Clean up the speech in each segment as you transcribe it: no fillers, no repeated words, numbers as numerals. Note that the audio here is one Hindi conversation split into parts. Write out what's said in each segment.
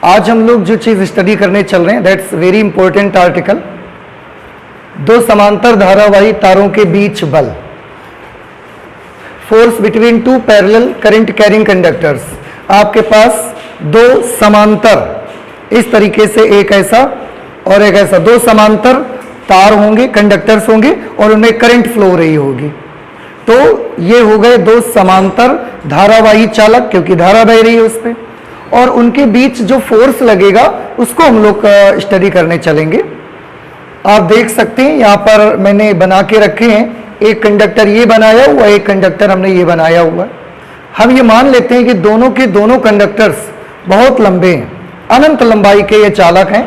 आज हम लोग जो चीज स्टडी करने चल रहे हैं, दैट्स वेरी इंपॉर्टेंट आर्टिकल। दो समांतर धारावाही तारों के बीच बल, force between two parallel current carrying conductors. आपके पास दो समांतर, इस तरीके से एक ऐसा और एक ऐसा, दो समांतर तार होंगे, कंडक्टर्स होंगे और उनमें करंट फ्लो हो रही होगी। तो ये हो गए दो समांतर धारावाही चालक, क्योंकि धारा बह रही है उस पर, और उनके बीच जो फोर्स लगेगा उसको हम लोग स्टडी करने चलेंगे। आप देख सकते हैं यहाँ पर मैंने बना के रखे हैं, एक कंडक्टर ये बनाया हुआ, एक कंडक्टर हमने ये बनाया हुआ। हम ये मान लेते हैं कि दोनों के दोनों कंडक्टर्स बहुत लंबे हैं, अनंत लंबाई के ये चालक हैं,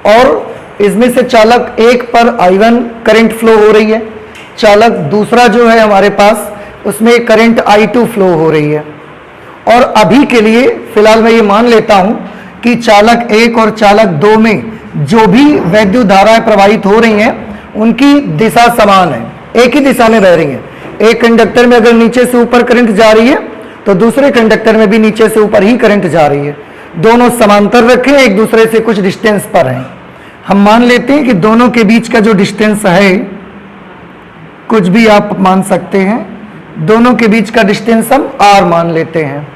और इसमें से चालक एक पर I1 करंट फ्लो हो रही है, चालक दूसरा जो है हमारे पास उसमें करंट I2 फ्लो हो रही है। और अभी के लिए फिलहाल मैं ये मान लेता हूं कि चालक एक और चालक दो में जो भी वैद्युत धाराएं प्रवाहित हो रही हैं उनकी दिशा समान है, एक ही दिशा में बह रही हैं। एक कंडक्टर में अगर नीचे से ऊपर करंट जा रही है तो दूसरे कंडक्टर में भी नीचे से ऊपर ही करंट जा रही है। दोनों समांतर रखे, एक दूसरे से कुछ डिस्टेंस पर हैं। हम मान लेते हैं कि दोनों के बीच का जो डिस्टेंस है, कुछ भी आप मान सकते हैं, दोनों के बीच का डिस्टेंस हम r मान लेते हैं।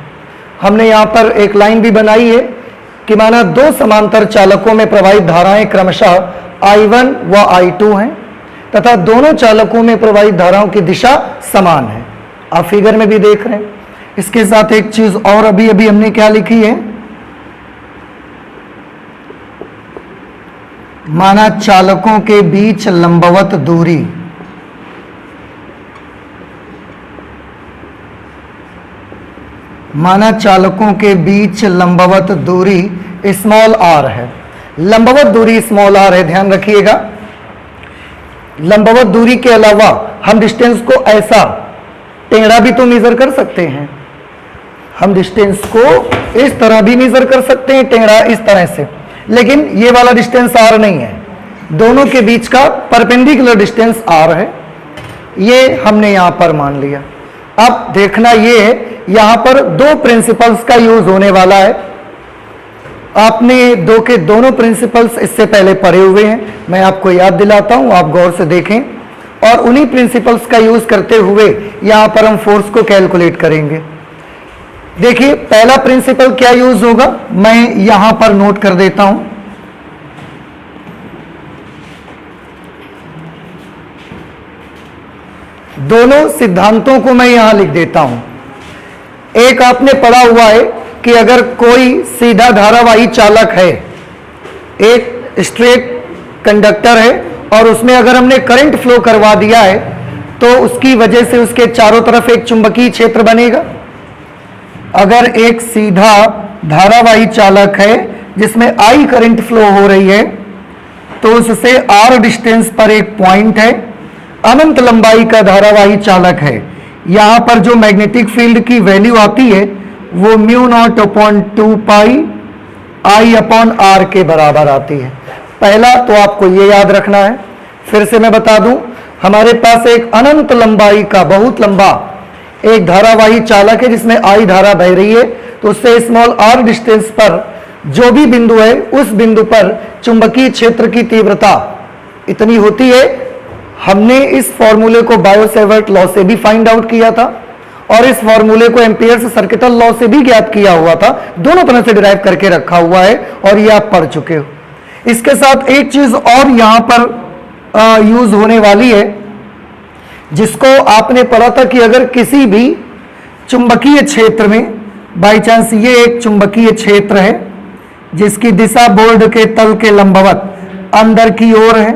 हमने यहाँ पर एक लाइन भी बनाई है कि माना दो समांतर चालकों में प्रवाहित धाराएं क्रमशः I1 व I2 हैं तथा दोनों चालकों में प्रवाहित धाराओं की दिशा समान है। आप फिगर में भी देख रहे हैं। इसके साथ एक चीज और अभी अभी हमने क्या लिखी है, माना चालकों के बीच लंबवत दूरी, माना चालकों के बीच लंबवत दूरी स्मॉल r है। लंबवत दूरी स्मॉल r है, ध्यान रखिएगा। लंबवत दूरी के अलावा हम डिस्टेंस को ऐसा टेढ़ा भी तो मेजर कर सकते हैं। हम डिस्टेंस को इस तरह भी मेजर कर सकते हैं, टेढ़ा इस तरह से, लेकिन ये वाला डिस्टेंस r नहीं है। दोनों के बीच का परपेंडिकुलर डिस्टेंस r है, ये हमने यहां पर मान लिया। अब देखना ये है, यहां पर दो प्रिंसिपल्स का यूज होने वाला है। आपने दो के दोनों प्रिंसिपल्स इससे पहले पढ़े हुए हैं, मैं आपको याद दिलाता हूं, आप गौर से देखें। और उन्हीं प्रिंसिपल्स का यूज करते हुए यहां पर हम फोर्स को कैलकुलेट करेंगे। देखिए पहला प्रिंसिपल क्या यूज होगा, मैं यहां पर नोट कर देता हूं। दोनों सिद्धांतों को मैं यहां लिख देता हूं। एक आपने पढ़ा हुआ है कि अगर कोई सीधा धारावाही चालक है, एक स्ट्रेट कंडक्टर है और उसमें अगर हमने करंट फ्लो करवा दिया है तो उसकी वजह से उसके चारों तरफ एक चुंबकीय क्षेत्र बनेगा। अगर एक सीधा धारावाही चालक है जिसमें I करंट फ्लो हो रही है तो उससे R डिस्टेंस पर एक पॉइंट है, अनंत लंबाई का धारावाही चालक है। यहां पर जो मैग्नेटिक फील्ड की वैल्यू आती है वो μ0/2 पाई I/r के बराबर आती है। पहला तो आपको ये याद रखना है। फिर से मैं बता दूं, हमारे पास एक अनंत लंबाई का बहुत लंबा एक धारावाही चालक है जिसमें I धारा बह रही है, तो उससे स्मॉल r डिस्टेंस पर जो भी बिंदु है उस बिंदु पर चुंबकीय क्षेत्र की तीव्रता इतनी होती है। हमने इस फॉर्मूले को बायो-सेवर्ट लॉ से भी फाइंड आउट किया था और इस फॉर्मूले को एम्पियर्स सर्किटल लॉ से भी ज्ञात किया हुआ था। दोनों तरह से डिराइव करके रखा हुआ है और ये आप पढ़ चुके हो। इसके साथ एक चीज और यहां पर यूज होने वाली है, जिसको आपने पढ़ा था कि अगर किसी भी चुंबकीय क्षेत्र में बाई चांस ये एक चुंबकीय क्षेत्र है जिसकी दिशा बोर्ड के तल के लंबवत अंदर की ओर है,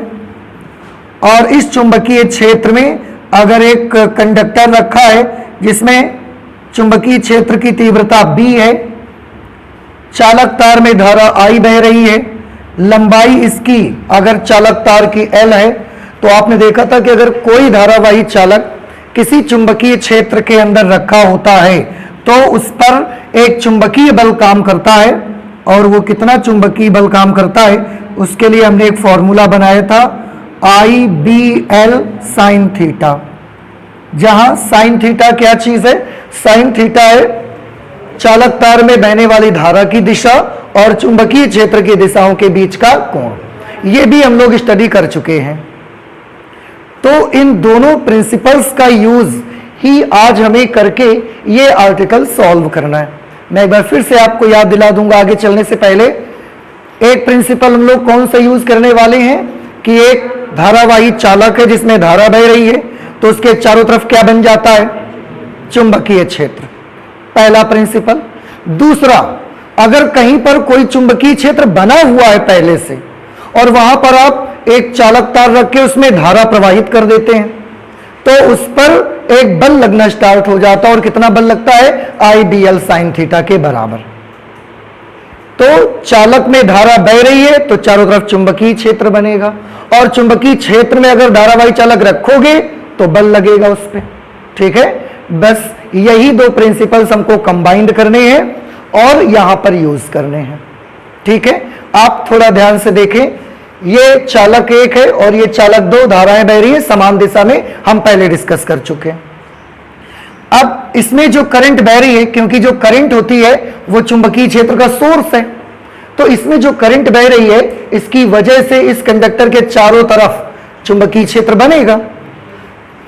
और इस चुंबकीय क्षेत्र में अगर एक कंडक्टर रखा है जिसमें चुंबकीय क्षेत्र की तीव्रता B है, चालक तार में धारा I बह रही है, लंबाई इसकी अगर चालक तार की L है, तो आपने देखा था कि अगर कोई धारावाही चालक किसी चुंबकीय क्षेत्र के अंदर रखा होता है तो उस पर एक चुंबकीय बल काम करता है। और वो कितना चुंबकीय बल काम करता है उसके लिए हमने एक फॉर्मूला बनाया था, IBL साइन थीटा, जहां साइन थीटा क्या चीज है, साइन थीटा है चालक तार में बहने वाली धारा की दिशा और चुंबकीय क्षेत्र की दिशाओं के बीच का कोण, ये भी हम लोग स्टडी कर चुके हैं। तो इन दोनों प्रिंसिपल्स का यूज ही आज हमें करके ये आर्टिकल सॉल्व करना है। मैं एक बार फिर से आपको याद दिला दूंगा आगे चलने से पहले। एक प्रिंसिपल हम लोग कौन सा यूज करने वाले हैं कि एक धारावाही चालक है जिसमें धारा बह रही है, तो उसके चारों तरफ क्या बन जाता है, चुंबकीय क्षेत्र, पहला प्रिंसिपल। दूसरा, अगर कहीं पर कोई चुंबकीय क्षेत्र बना हुआ है पहले से और वहां पर आप एक चालक तार रख के उसमें धारा प्रवाहित कर देते हैं, तो उस पर एक बल लगना स्टार्ट हो जाता है। और कितना बल लगता है, IDL sin थीटा के बराबर। तो चालक में धारा बह रही है तो चारों तरफ चुंबकीय क्षेत्र बनेगा, और चुंबकीय क्षेत्र में अगर धारावाही चालक रखोगे तो बल लगेगा उस पर। ठीक है, बस यही दो प्रिंसिपल्स हमको कंबाइंड करने हैं और यहां पर यूज करने हैं। ठीक है, आप थोड़ा ध्यान से देखें, ये चालक 1 है और ये चालक 2, धाराएं बह रही है समान दिशा में, हम पहले डिस्कस कर चुके हैं। अब इसमें जो करंट बह रही है, क्योंकि जो करंट होती है वो चुंबकीय क्षेत्र का सोर्स है, तो इसमें जो करंट बह रही है इसकी वजह से इस कंडक्टर के चारों तरफ चुंबकीय क्षेत्र बनेगा।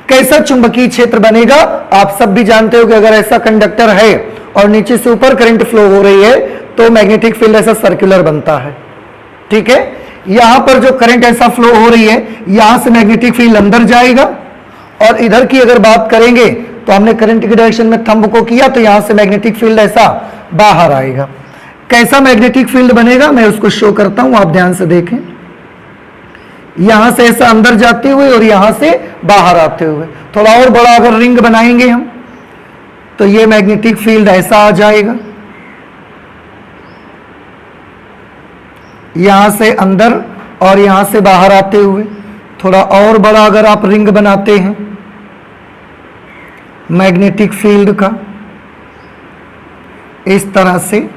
कैसा चुंबकीय क्षेत्र बनेगा, आप सब भी जानते हो कि अगर ऐसा कंडक्टर है और नीचे से ऊपर करंट फ्लो हो रही है तो मैग्नेटिक फील्ड ऐसा सर्कुलर बनता है। ठीक है, यहां पर जो करंट ऐसा फ्लो हो रही है, यहां से मैग्नेटिक फील्ड अंदर जाएगा, और इधर की अगर बात करेंगे तो हमने करंट की डायरेक्शन में थंब को किया तो यहां से मैग्नेटिक फील्ड ऐसा बाहर आएगा। कैसा मैग्नेटिक फील्ड बनेगा मैं उसको शो करता हूं, आप ध्यान से देखें। यहां से ऐसा अंदर जाते हुए और यहां से बाहर आते हुए, थोड़ा और बड़ा अगर रिंग बनाएंगे हम तो ये मैग्नेटिक फील्ड ऐसा आ जाएगा, यहां से अंदर और यहां से बाहर आते हुए। थोड़ा और बड़ा अगर आप रिंग बनाते हैं मैग्नेटिक फील्ड का, इस तरह से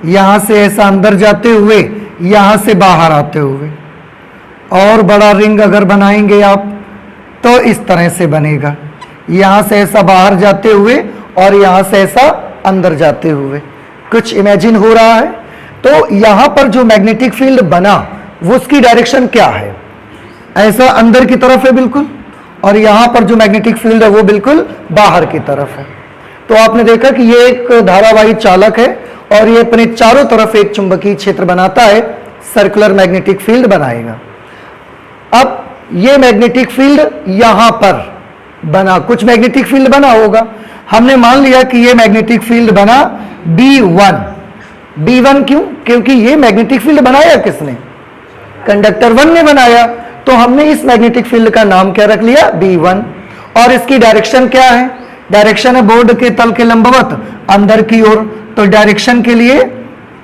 यहां से ऐसा अंदर जाते हुए, यहां से बाहर आते हुए, और बड़ा रिंग अगर बनाएंगे आप तो इस तरह से बनेगा, यहां से ऐसा बाहर जाते हुए और यहां से ऐसा अंदर जाते हुए। कुछ इमेजिन हो रहा है? तो यहां पर जो मैग्नेटिक फील्ड बना वो उसकी डायरेक्शन क्या है, ऐसा अंदर की तरफ है बिल्कुल, और यहां पर जो मैग्नेटिक फील्ड है वो बिल्कुल बाहर की तरफ है। तो आपने देखा कि ये एक धारावाही चालक है और ये अपने चारों तरफ एक चुंबकीय क्षेत्र बनाता है, सर्कुलर मैग्नेटिक फील्ड बनाएगा। अब ये मैग्नेटिक फील्ड यहां पर बना, कुछ मैग्नेटिक फील्ड बना होगा, हमने मान लिया कि ये मैग्नेटिक फील्ड बना B1। B1 क्यों? क्योंकि ये मैग्नेटिक फील्ड बनाया किसने, कंडक्टर 1 ने बनाया, तो हमने इस मैग्नेटिक फील्ड का नाम क्या रख लिया, B1। और इसकी डायरेक्शन क्या है, डायरेक्शन है बोर्ड के तल के लंबवत अंदर की ओर। तो डायरेक्शन के लिए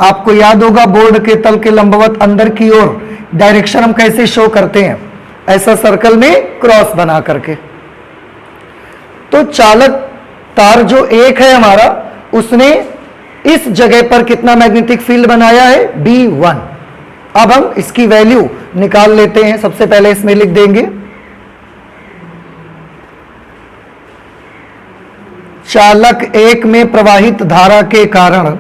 आपको याद होगा, बोर्ड के तल के लंबवत अंदर की ओर डायरेक्शन हम कैसे शो करते हैं, ऐसा सर्कल में क्रॉस बना करके। तो चालक तार जो 1 है हमारा, उसने इस जगह पर कितना मैग्नेटिक फील्ड बनाया है, B1। अब हम इसकी वैल्यू निकाल लेते हैं। सबसे पहले इसमें लिख देंगे चालक 1 में प्रवाहित धारा के कारण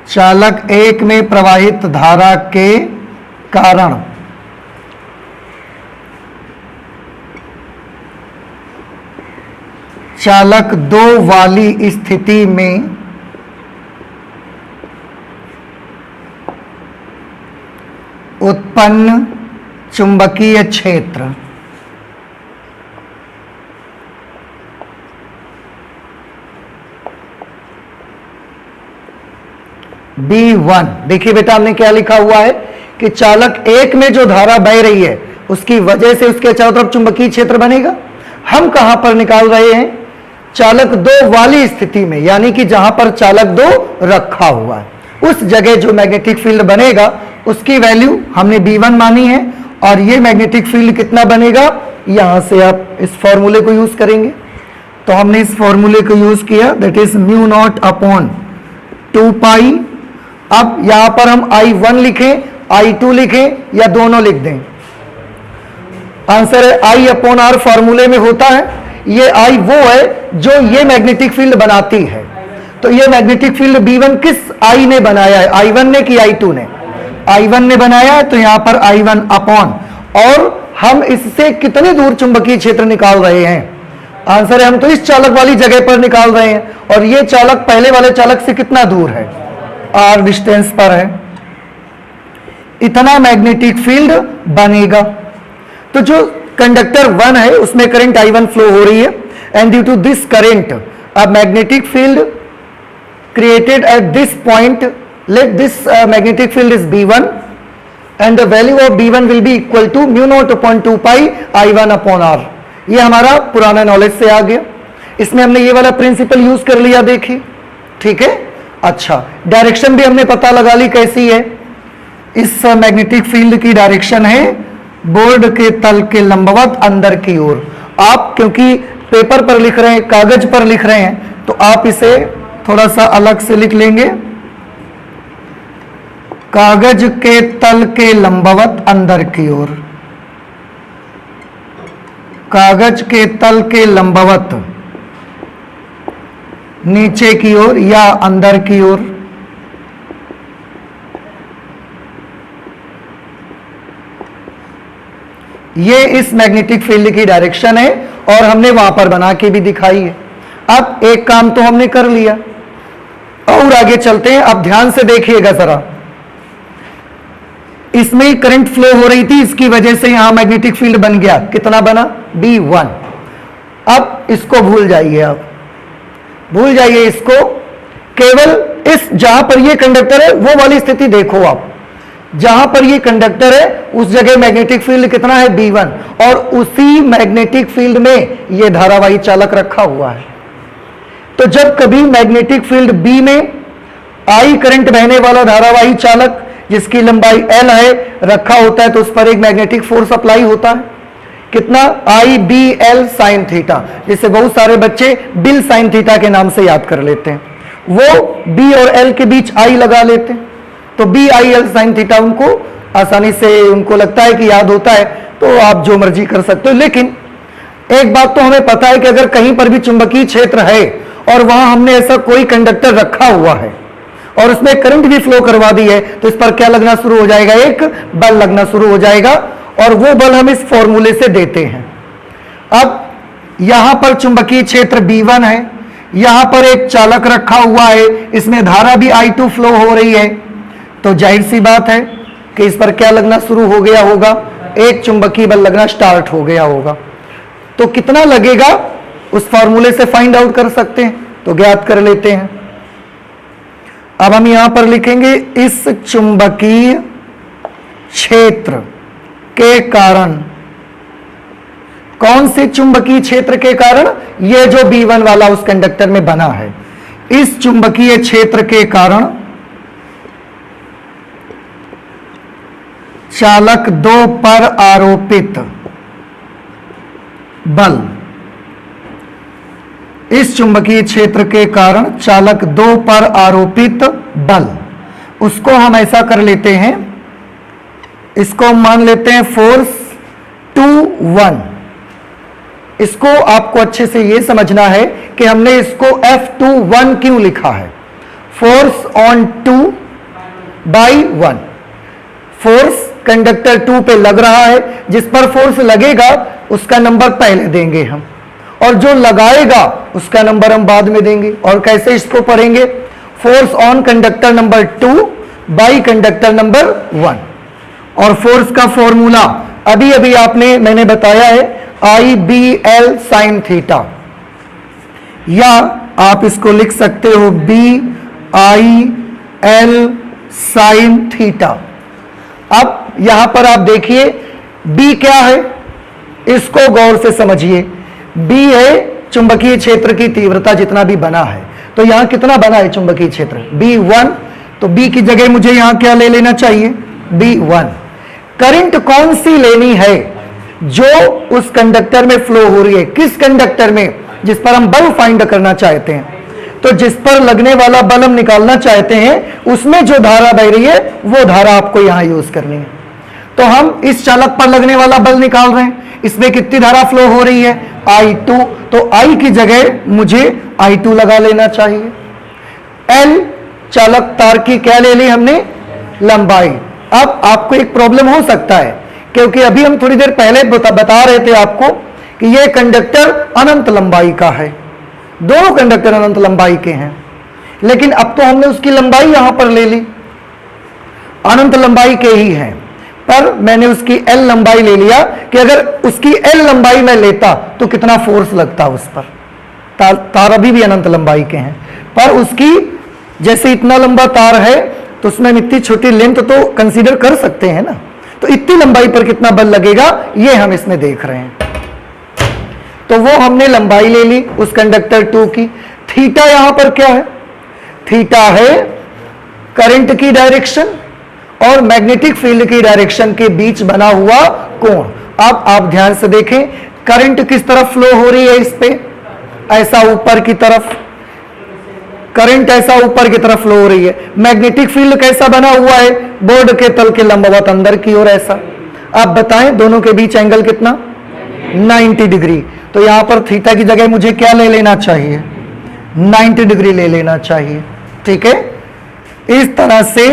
चालक 1 में प्रवाहित धारा के कारण चालक 2 वाली स्थिति में उत्पन्न चुंबकीय क्षेत्र B1। देखिए बेटा, हमने क्या लिखा हुआ है कि चालक 1 में जो धारा बह रही है उसकी वजह से उसके चारों तरफ चुंबकीय क्षेत्र बनेगा। हम कहां पर निकाल रहे हैं, चालक 2 वाली स्थिति में, यानी कि जहां पर चालक 2 रखा हुआ है, उस जगह जो मैग्नेटिक फील्ड बनेगा उसकी वैल्यू हमने B1 मानी है। और ये मैग्नेटिक फील्ड कितना बनेगा, यहां से आप इस फॉर्मूले को यूज करेंगे। तो हमने इस फॉर्मूले को यूज किया, दैट इज μ0/2 पाई। अब यहां पर हम I1 लिखें, I2 लिखें या दोनों लिख दें, आंसर है आई अपॉन आर फॉर्मूले में होता है। ये आई वो है जो ये मैग्नेटिक फील्ड बनाती है। तो ये मैग्नेटिक फील्ड B1 किस आई ने बनाया है, I1 ने कि I2 ने? I1 ने बनाया है, तो यहां पर I1 अपॉन, और हम इससे कितनी दूर चुंबकीय क्षेत्र निकाल रहे हैं? आंसर है हम तो इस चालक वाली जगह पर निकाल रहे हैं, और ये चालक पहले वाले चालक से कितना दूर है? R डिस्टेंस पर है। इतना मैग्नेटिक फील्ड बनेगा। तो जो कंडक्टर 1 है उसमें करंट I1 फ्लो हो रही है, and due to this current a magnetic field created at this point, let this magnetic field is B1 and the value of B1 will be equal to mu naught upon 2 pi I1 upon R। ये हमारा पुराना नॉलेज से आ गया। इसमें हमने ये वाला प्रिंसिपल यूज कर लिया, देखिए, ठीक है। अच्छा, डायरेक्शन भी हमने पता लगा ली कैसी है। इस मैग्नेटिक फील्ड की डायरेक्शन है बोर्ड के तल के लंबवत अंदर की ओर। आप क्योंकि पेपर पर लिख रहे हैं, कागज पर लिख रहे हैं, तो आप इसे थोड़ा सा अलग से लिख लेंगे। कागज के तल के लंबवत अंदर की ओर, कागज के तल के लंबवत नीचे की ओर या अंदर की ओर। ये इस मैग्नेटिक फील्ड की डायरेक्शन है, और हमने वहां पर बना के भी दिखाई है। अब एक काम तो हमने कर लिया, और आगे चलते हैं। अब ध्यान से देखिएगा जरा, इसमें करंट फ्लो हो रही थी, इसकी वजह से यहां मैग्नेटिक फील्ड बन गया। कितना बना? B1। अब इसको भूल जाइए, आप भूल जाइए इसको। केवल इस जहां पर ये कंडक्टर है वो वाली स्थिति देखो आप, जहां पर ये कंडक्टर है उस जगह मैग्नेटिक फील्ड कितना है? B1, और उसी मैग्नेटिक फील्ड में ये धारावाही चालक रखा हुआ है। तो जब कभी मैग्नेटिक फील्ड B में I करंट बहने वाला धारावाही चालक जिसकी लंबाई L है रखा होता है, तो उस पर एक मैग्नेटिक फोर्स अप्लाई होता है। कितना? IBL साइन थीटा, जिसे बहुत सारे बच्चे बिल साइन थीटा के नाम से याद कर लेते हैं। वो B और L के बीच I लगा लेते हैं, तो BIL साइन थीटा उनको आसानी से उनको लगता है कि याद होता है, तो आप जो मर्जी कर सकते हो। लेकिन एक बात तो हमें पता है कि अगर कहीं पर भी चुंबकीय क्षेत्र है और वहां हमने ऐसा कोई कंडक्टर रखा हुआ है और उसमें करंट भी फ्लो करवा दी है, तो इस पर क्या लगना शुरू हो जाएगा? एक बल लगना शुरू हो जाएगा, और वो बल हम इस फॉर्मूले से देते हैं। अब यहां पर चुंबकीय क्षेत्र B1 है, यहां पर एक चालक रखा हुआ है, इसमें धारा भी I2 फ्लो हो रही है, तो जाहिर सी बात है कि इस पर क्या लगना शुरू हो गया होगा? एक चुंबकीय बल लगना स्टार्ट हो गया होगा। तो कितना लगेगा उस फॉर्मूले से फाइंड आउट कर सकते हैं, तो ज्ञात कर लेते हैं। अब हम यहां पर लिखेंगे इस चुंबकीय क्षेत्र के कारण। कौन से चुंबकीय क्षेत्र के कारण? ये जो B1 वाला उस कंडक्टर में बना है, इस चुंबकीय क्षेत्र के कारण चालक 2 पर आरोपित बल, इस चुंबकीय क्षेत्र के कारण चालक 2 पर आरोपित बल, उसको हम ऐसा कर लेते हैं, इसको हम मान लेते हैं फोर्स 2-1। इसको आपको अच्छे से यह समझना है कि हमने इसको F21 क्यों लिखा है। Force on 2 by 1, force conductor 2 पे लग रहा है, जिस पर फोर्स लगेगा उसका नंबर पहले देंगे हम, और जो लगाएगा उसका नंबर हम बाद में देंगे। और कैसे इसको पढ़ेंगे? Force on conductor number 2 by conductor number 1, और फोर्स का फॉर्मूला अभी अभी मैंने बताया है, IBL साइन थीटा, या आप इसको लिख सकते हो BIL साइन थीटा। अब यहां पर आप देखिए B क्या है, इसको गौर से समझिए। B है चुंबकीय क्षेत्र की तीव्रता जितना भी बना है, तो यहां कितना बना है चुंबकीय क्षेत्र? B1, तो B की जगह मुझे यहां क्या ले लेना चाहिए? B1। करंट कौन सी लेनी है? जो उस कंडक्टर में फ्लो हो रही है। किस कंडक्टर में? जिस पर हम बल फाइंड करना चाहते हैं। तो जिस पर लगने वाला बल हम निकालना चाहते हैं, उसमें जो धारा बह रही है वो धारा आपको यहां यूज करनी है। तो हम इस चालक पर लगने वाला बल निकाल रहे हैं, इसमें कितनी धारा फ्लो हो रही है, I2, तो I की जगह मुझे I2 लगा लेना चाहिए। L चालक तार की क्या ले ली हमने, लंबाई। अब आपको एक प्रॉब्लम हो सकता है, क्योंकि अभी हम थोड़ी देर पहले बता रहे थे आपको कि यह कंडक्टर अनंत लंबाई का है, दोनों कंडक्टर अनंत लंबाई के हैं, लेकिन अब तो हमने उसकी लंबाई यहां पर ले ली, अनंत लंबाई के ही हैं, पर मैंने उसकी L लंबाई ले लिया कि अगर उसकी L लंबाई में लेता तो कितना फोर्स लगता उस पर। तार अभी भी अनंत लंबाई के हैं, पर उसकी जैसे इतना लंबा तार है तो उसमें इतनी छोटी लेंथ तो कंसीडर कर सकते हैं ना, तो इतनी लंबाई पर कितना बल लगेगा ये हम इसमें देख रहे हैं। तो वो हमने लंबाई ले ली उस कंडक्टर 2 की। थीटा यहां पर क्या है, थीटा है करंट की डायरेक्शन और मैग्नेटिक फील्ड की डायरेक्शन के बीच बना हुआ कोण। अब आप ध्यान से देखें, करंट किस तरफ फ्लो हो रही है, इस पे ऐसा ऊपर की तरफ, करंट ऐसा ऊपर की तरफ फ्लो हो रही है। मैग्नेटिक फील्ड कैसा बना हुआ है, बोर्ड के तल के लंबवत अंदर की ओर ऐसा। आप बताएं दोनों के बीच एंगल कितना, 90 डिग्री। तो यहां पर थीटा की जगह मुझे क्या ले लेना चाहिए, 90 डिग्री ले लेना चाहिए। ठीक है, इस तरह से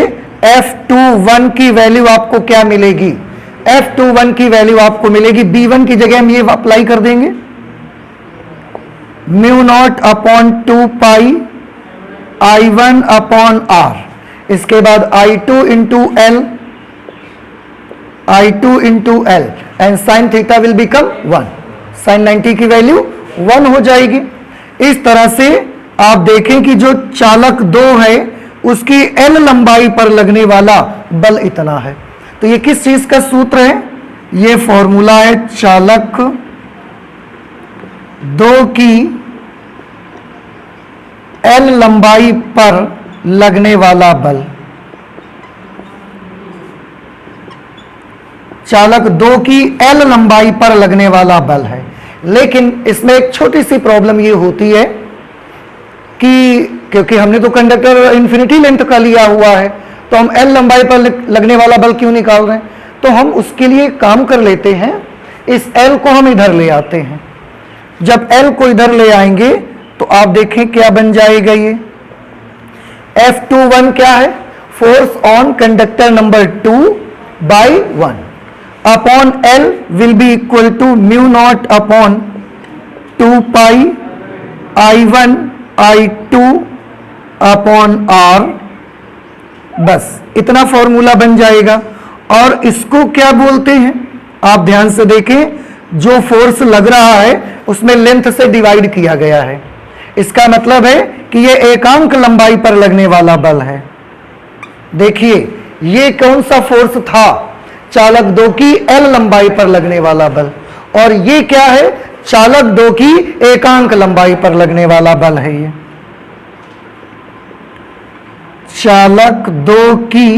F21 की वैल्यू आपको क्या मिलेगी, F21 की वैल्यू आपको मिलेगी, B1 की जगह हम ये अप्लाई कर देंगे, mu naught upon 2 pi I1 upon R, इसके बाद I2 into L, I2 into L, and sine theta will become 1, sine 90 की वैल्यू 1 हो जाएगी। इस तरह से आप देखें कि जो चालक 2 है उसकी L लंबाई पर लगने वाला बल इतना है। तो ये किस चीज का सूत्र है, ये फॉर्मूला है चालक 2 की L लंबाई पर लगने वाला बल। चालक 2 की L लंबाई पर लगने वाला बल है, लेकिन इसमें एक छोटी सी प्रॉब्लम ये होती है कि क्योंकि हमने तो कंडक्टर इंफिनिटी लेंथ का लिया हुआ है, तो हम L लंबाई पर लगने वाला बल क्यों निकाल रहे हैं। तो हम उसके लिए काम कर लेते हैं, इस L को हम इधर ले आते हैं। जब L को इधर ले आएंगे तो आप देखें क्या बन जाएगा, ये F21 क्या है, force on conductor number 2 by 1 upon L will be equal to mu naught upon 2 pi I1 I2 अपॉन R, बस इतना फॉर्मूला बन जाएगा। और इसको क्या बोलते हैं, आप ध्यान से देखें, जो फोर्स लग रहा है उसमें लेंथ से डिवाइड किया गया है, इसका मतलब है कि ये एकांक लंबाई पर लगने वाला बल है। देखिए ये कौन सा फोर्स था, चालक 2 की L लंबाई पर लगने वाला बल, और ये क्या है, चालक 2 की एकांक लंबाई पर लगने वाला बल है। ये चालक 2 की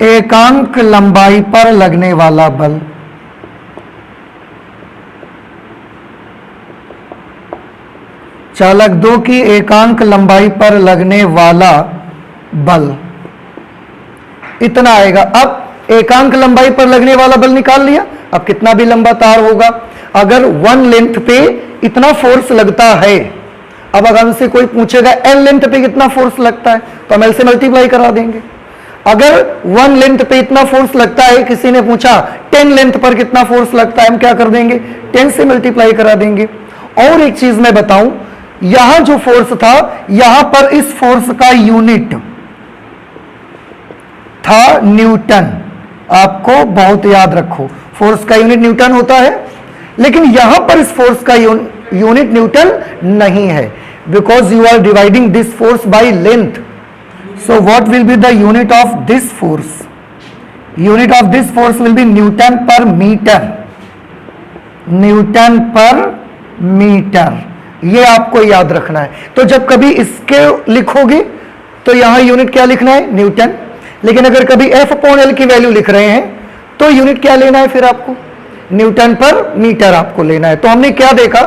एकांक लंबाई पर लगने वाला बल, चालक 2 की एकांक लंबाई पर लगने वाला बल इतना आएगा। अब एकांक लंबाई पर लगने वाला बल निकाल लिया, अब कितना भी लंबा तार होगा, अगर 1 लेंथ पे इतना फोर्स लगता है, अब अगर हमसे कोई पूछेगा L लेंथ पे कितना फोर्स लगता है, तो हम L से मल्टीप्लाई करा देंगे। अगर 1 लेंथ पे इतना फोर्स लगता है, किसी ने पूछा 10 लेंथ पर कितना फोर्स लगता है, हम क्या कर देंगे, 10 से मल्टीप्लाई करा देंगे। और एक चीज मैं बताऊं, यहां जो फोर्स था, यहां पर इस फोर्स का यूनिट था न्यूटन। आपको बहुत याद रखो, फोर्स का यूनिट न्यूटन होता है, लेकिन यहां पर इस फोर्स का यूनिट न्यूटन नहीं है, because you are dividing this force by length. So what will be the unit of this force, unit of this force will be newton per metre, newton per metre, ये आपको याद रखना है। तो जब कभी इसके लिखोगे तो यहां यूनिट क्या लिखना है, न्यूटन, लेकिन अगर कभी F/L की वैल्यू लिख रहे हैं तो यूनिट क्या लेना है, फिर आपको न्यूटन पर मीटर आपको लेना है। तो हमने क्या देखा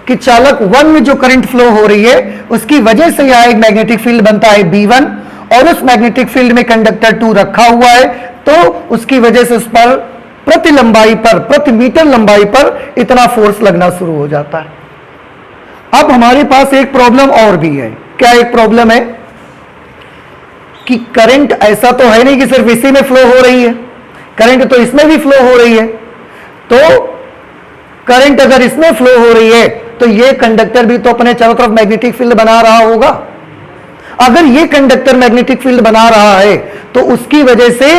कि चालक 1 में जो करंट फ्लो हो रही है उसकी वजह से यहां एक मैग्नेटिक फील्ड बनता है B1, और उस मैग्नेटिक फील्ड में कंडक्टर 2 रखा हुआ है, तो उसकी वजह से उस पर प्रति लंबाई पर, प्रति मीटर लंबाई पर इतना फोर्स लगना शुरू हो जाता है। अब हमारे पास एक प्रॉब्लम और भी है। क्या एक प्रॉब्लम है कि करंट ऐसा तो है नहीं कि सिर्फ इसी में फ्लो हो रही है, करंट तो इसमें भी फ्लो हो रही है। तो करंट अगर इसमें फ्लो हो रही है तो ये कंडक्टर भी तो अपने चारों तरफ मैग्नेटिक फील्ड बना रहा होगा। अगर ये कंडक्टर मैग्नेटिक फील्ड बना रहा है तो उसकी वजह से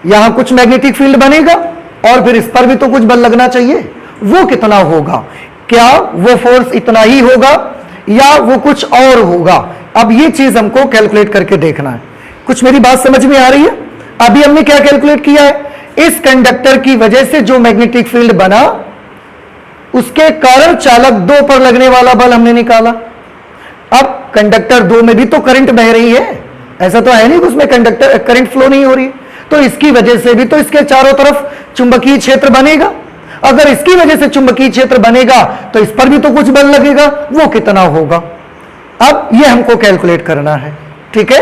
यहां कुछ मैग्नेटिक फील्ड बनेगा और फिर इस पर भी तो कुछ बल लगना चाहिए। वो कितना होगा? क्या वो फोर्स इतना ही होगा या वो कुछ और होगा? अब ये चीज हमको कैलकुलेट करके देखना है। कुछ मेरी बात समझ में आ रही है? अभी हमने क्या कैलकुलेट किया है? इस कंडक्टर की वजह से जो मैग्नेटिक फील्ड बना उसके कारण चालक 2 पर लगने वाला बल हमने निकाला। अब कंडक्टर 2 में भी तो करंट बह रही है, ऐसा तो है नहीं कि उसमें कंडक्टर करंट फ्लो नहीं हो रही, तो इसकी वजह से भी तो इसके चारों तरफ चुंबकीय क्षेत्र बनेगा। अगर इसकी वजह से चुंबकीय क्षेत्र बनेगा तो इस पर भी तो कुछ बल लगेगा, वो कितना होगा? अब ये हमको कैलकुलेट करना है। ठीक है,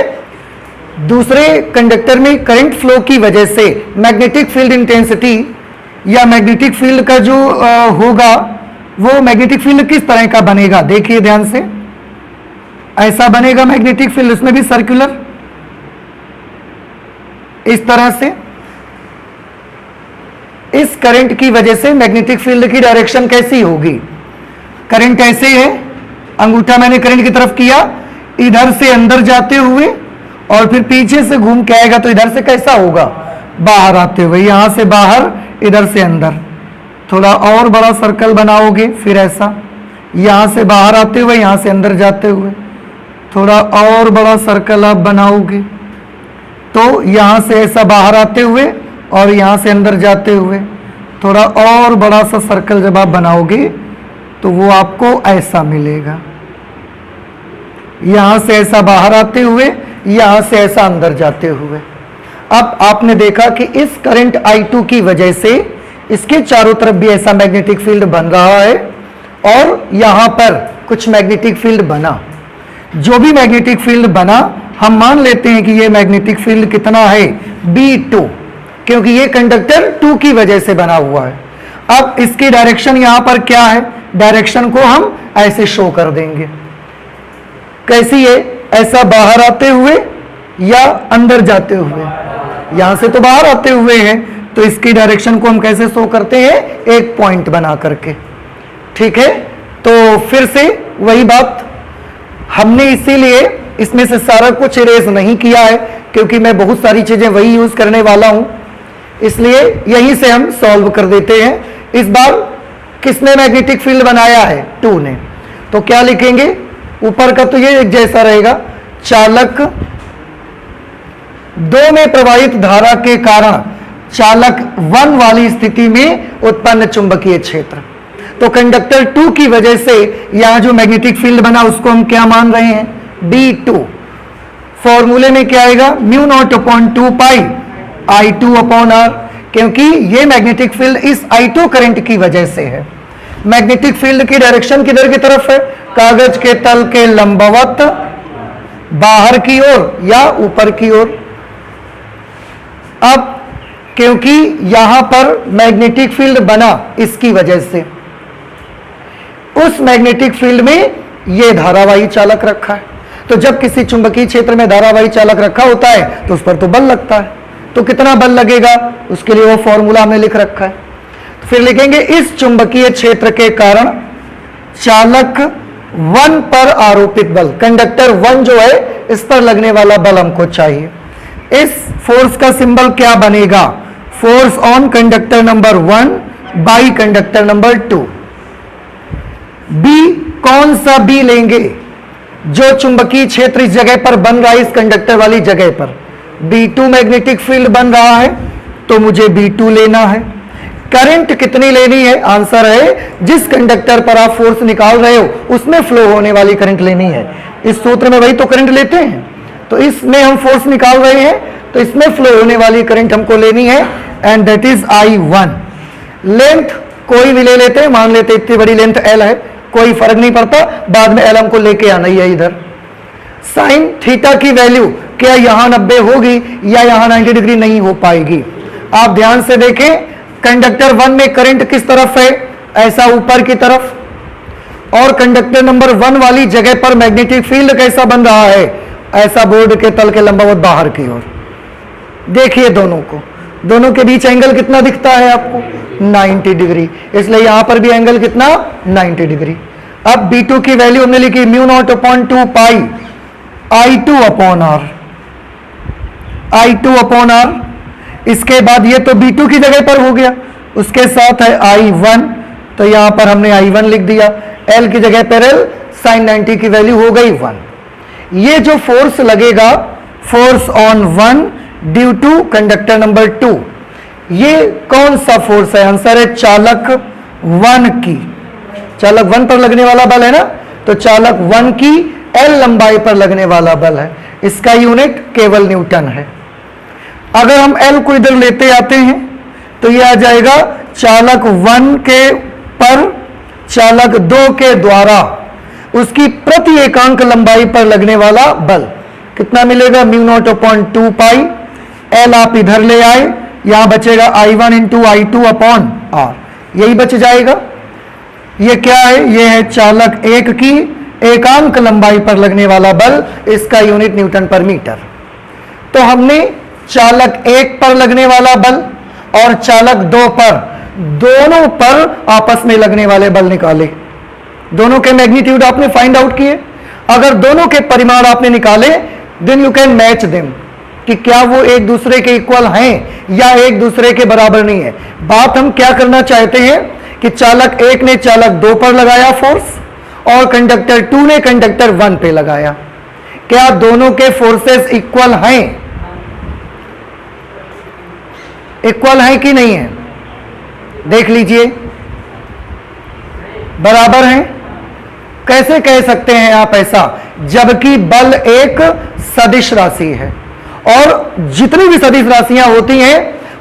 दूसरे कंडक्टर में करंट फ्लो की वजह से मैग्नेटिक फील्ड इंटेंसिटी या मैग्नेटिक फील्ड का जो होगा वो मैग्नेटिक फील्ड किस तरह का बनेगा? देखिए ध्यान से, ऐसा बनेगा मैग्नेटिक फील्ड, उसमें भी सर्कुलर इस तरह से। इस करंट की वजह से मैग्नेटिक फील्ड की डायरेक्शन कैसी होगी? करंट ऐसे है, अंगूठा मैंने करंट की तरफ किया, इधर से अंदर जाते हुए और फिर पीछे से घूम के आएगा तो इधर से कैसा होगा? बाहर आते हुए, यहां से बाहर इधर से अंदर। थोड़ा और बड़ा सर्कल बनाओगे, फिर ऐसा यहां से बाहर आते हुए यहां से अंदर जाते हुए, थोड़ा और बड़ा सर्कल आप बनाओगे तो यहां से ऐसा बाहर आते हुए और यहां से अंदर जाते हुए, थोड़ा और बड़ा सा सर्कल जब आप बनाओगे तो वो आपको ऐसा मिलेगा। यहां से ऐसा बाहर आते हुए, यहां से ऐसा अंदर जाते हुए। अब आपने देखा कि इस करंट I2 की वजह से इसके चारों तरफ भी ऐसा मैग्नेटिक फील्ड बन रहा है और यहां पर कुछ मैग्नेटिक फील्ड बना। जो भी मैग्नेटिक फील्ड बना हम मान लेते हैं कि ये मैग्नेटिक फील्ड कितना है? B2, क्योंकि ये कंडक्टर 2 की वजह से बना हुआ है। अब इसकी डायरेक्शन यहां पर क्या है? डायरेक्शन को हम ऐसे शो कर देंगे। कैसी है? ऐसा बाहर आते हुए या अंदर जाते हुए? यहां से तो बाहर आते हुए है, तो इसकी डायरेक्शन को हम कैसे शो करते हैं? एक पॉइंट बना करके। ठीक है, तो फिर से वही बात, हमने इसीलिए इसमें से सारा कुछ इरेज नहीं किया है क्योंकि मैं बहुत सारी चीजें वही यूज करने वाला हूं, इसलिए यहीं से हम सॉल्व कर देते हैं। इस बार किसने मैग्नेटिक फील्ड बनाया है? 2 ने। तो क्या लिखेंगे? ऊपर का तो ये एक जैसा रहेगा, चालक 2 में प्रवाहित धारा के कारण चालक 1 वाली स्थिति में उत्पन्न चुंबकीय क्षेत्र। तो कंडक्टर 2 की वजह से यहां जो मैग्नेटिक फील्ड बना उसको हम क्या मान रहे हैं? B2। फॉर्मूले में क्या आएगा? μ0/2 पाई I2/R, क्योंकि ये मैग्नेटिक फील्ड इस I2 करंट की वजह से है। मैग्नेटिक फील्ड की डायरेक्शन किधर की तरफ है? कागज के तल के लंबवत, बाहर की ओर या ऊपर की ओर। अब क्योंकि यहां पर मैग्नेटिक फील्ड बना इसकी वजह से, उस मैग्नेटिक फील्ड में यह धारावाही चालक रखा है। तो जब किसी चुंबकीय क्षेत्र में धारावाही चालक रखा होता है तो उस पर तो बल लगता है। तो कितना बल लगेगा उसके लिए वो फॉर्मूला हमने लिख रखा है। तो फिर लिखेंगे इस चुंबकीय क्षेत्र के कारण चालक 1 पर आरोपित बल, कंडक्टर 1 जो है इस पर लगने वाला बल हमको चाहिए। इस फोर्स का सिंबल क्या बनेगा? Force on conductor number 1 by conductor number 2। B, कौन सा बी लेंगे? जो चुंबकीय क्षेत्र इस जगह पर बन रहा है, इस कंडक्टर वाली जगह पर B2 मैग्नेटिक फील्ड बन रहा है, तो मुझे B2 लेना है। करंट कितनी लेनी है? आंसर है जिस कंडक्टर पर आप फोर्स निकाल रहे हो उसमें फ्लो होने वाली करंट लेनी है। इस सूत्र में वही तो करंट लेते हैं, तो इसमें हम फोर्स निकाल रहे हैं तो इसमें फ्लो होने वाली करंट हमको लेनी है, and that is I1। Length कोई भी ले लेते हैं, मान लेते इतनी बड़ी लेंथ L है, कोई फर्क नहीं पड़ता, बाद में L हमको लेके आना ही है इधर। साइन थीटा की वैल्यू क्या यहां 90 होगी या यहां 90 डिग्री नहीं हो पाएगी? आप ध्यान से देखें, कंडक्टर 1 में करंट किस तरफ है, ऐसा ऊपर की तरफ, और कंडक्टर नंबर 1 वाली जगह पर मैग्नेटिक फील्ड कैसा बन रहा है, ऐसा बोर्ड के तल के लंबवत बाहर की ओर। देखिए दोनों को, दोनों के बीच एंगल कितना दिखता है आपको, 90 डिग्री, इसलिए यहां पर भी एंगल कितना, 90 डिग्री। अब B2 की वैल्यू हमने लिखी μ0/2 पाई I2 अपॉन R, I2 अपॉन R। इसके बाद ये तो B2 की जगह पर हो गया, उसके साथ है I1, तो यहां पर हमने I1 लिख दिया, L की जगह पर L, sin 90 की वैल्यू हो गई 1। ये जो फोर्स लगेगा, force on 1 due to conductor number 2, ये कौन सा फोर्स है, आंसर है चालक 1 की, चालक 1 पर लगने वाला बल है ना, तो चालक 1 की L लंबाई पर लगने वाला बल है, इसका यूनिट केवल न्यूटन है। अगर हम L को इधर लेते आते हैं तो यह आ जाएगा चालक 1 के पर चालक 2 के द्वारा उसकी प्रति एकांक लंबाई पर लगने वाला बल कितना मिलेगा, μ0/2 पाई, L आप इधर ले आए, यहां बचेगा I1 इंटू I2 अपॉन R, यही बच जाएगा। ये क्या है, ये है चालक 1 की एकांक लंबाई पर लगने वाला बल, इसका यूनिट न्यूटन पर मीटर। तो हमने चालक 1 पर लगने वाला बल और चालक 2 पर, दोनों पर आपस में लगने वाले बल निकाले, दोनों के मैग्नीट्यूड आपने फाइंड आउट किए। अगर दोनों के परिमाण आपने निकाले, then you can match them, कि क्या वो एक दूसरे के इक्वल हैं या एक दूसरे के बराबर नहीं है। बात हम क्या करना चाहते हैं कि चालक 1 ने चालक 2 पर लगाया फोर्स और कंडक्टर 2 ने कंडक्टर 1 पे लगाया, क्या दोनों के फोर्सेस इक्वल हैं, इक्वल है कि नहीं है, देख लीजिए, बराबर हैं। कैसे कह सकते हैं आप ऐसा, जबकि बल एक सदिश राशि है और जितनी भी सदिश राशियां होती हैं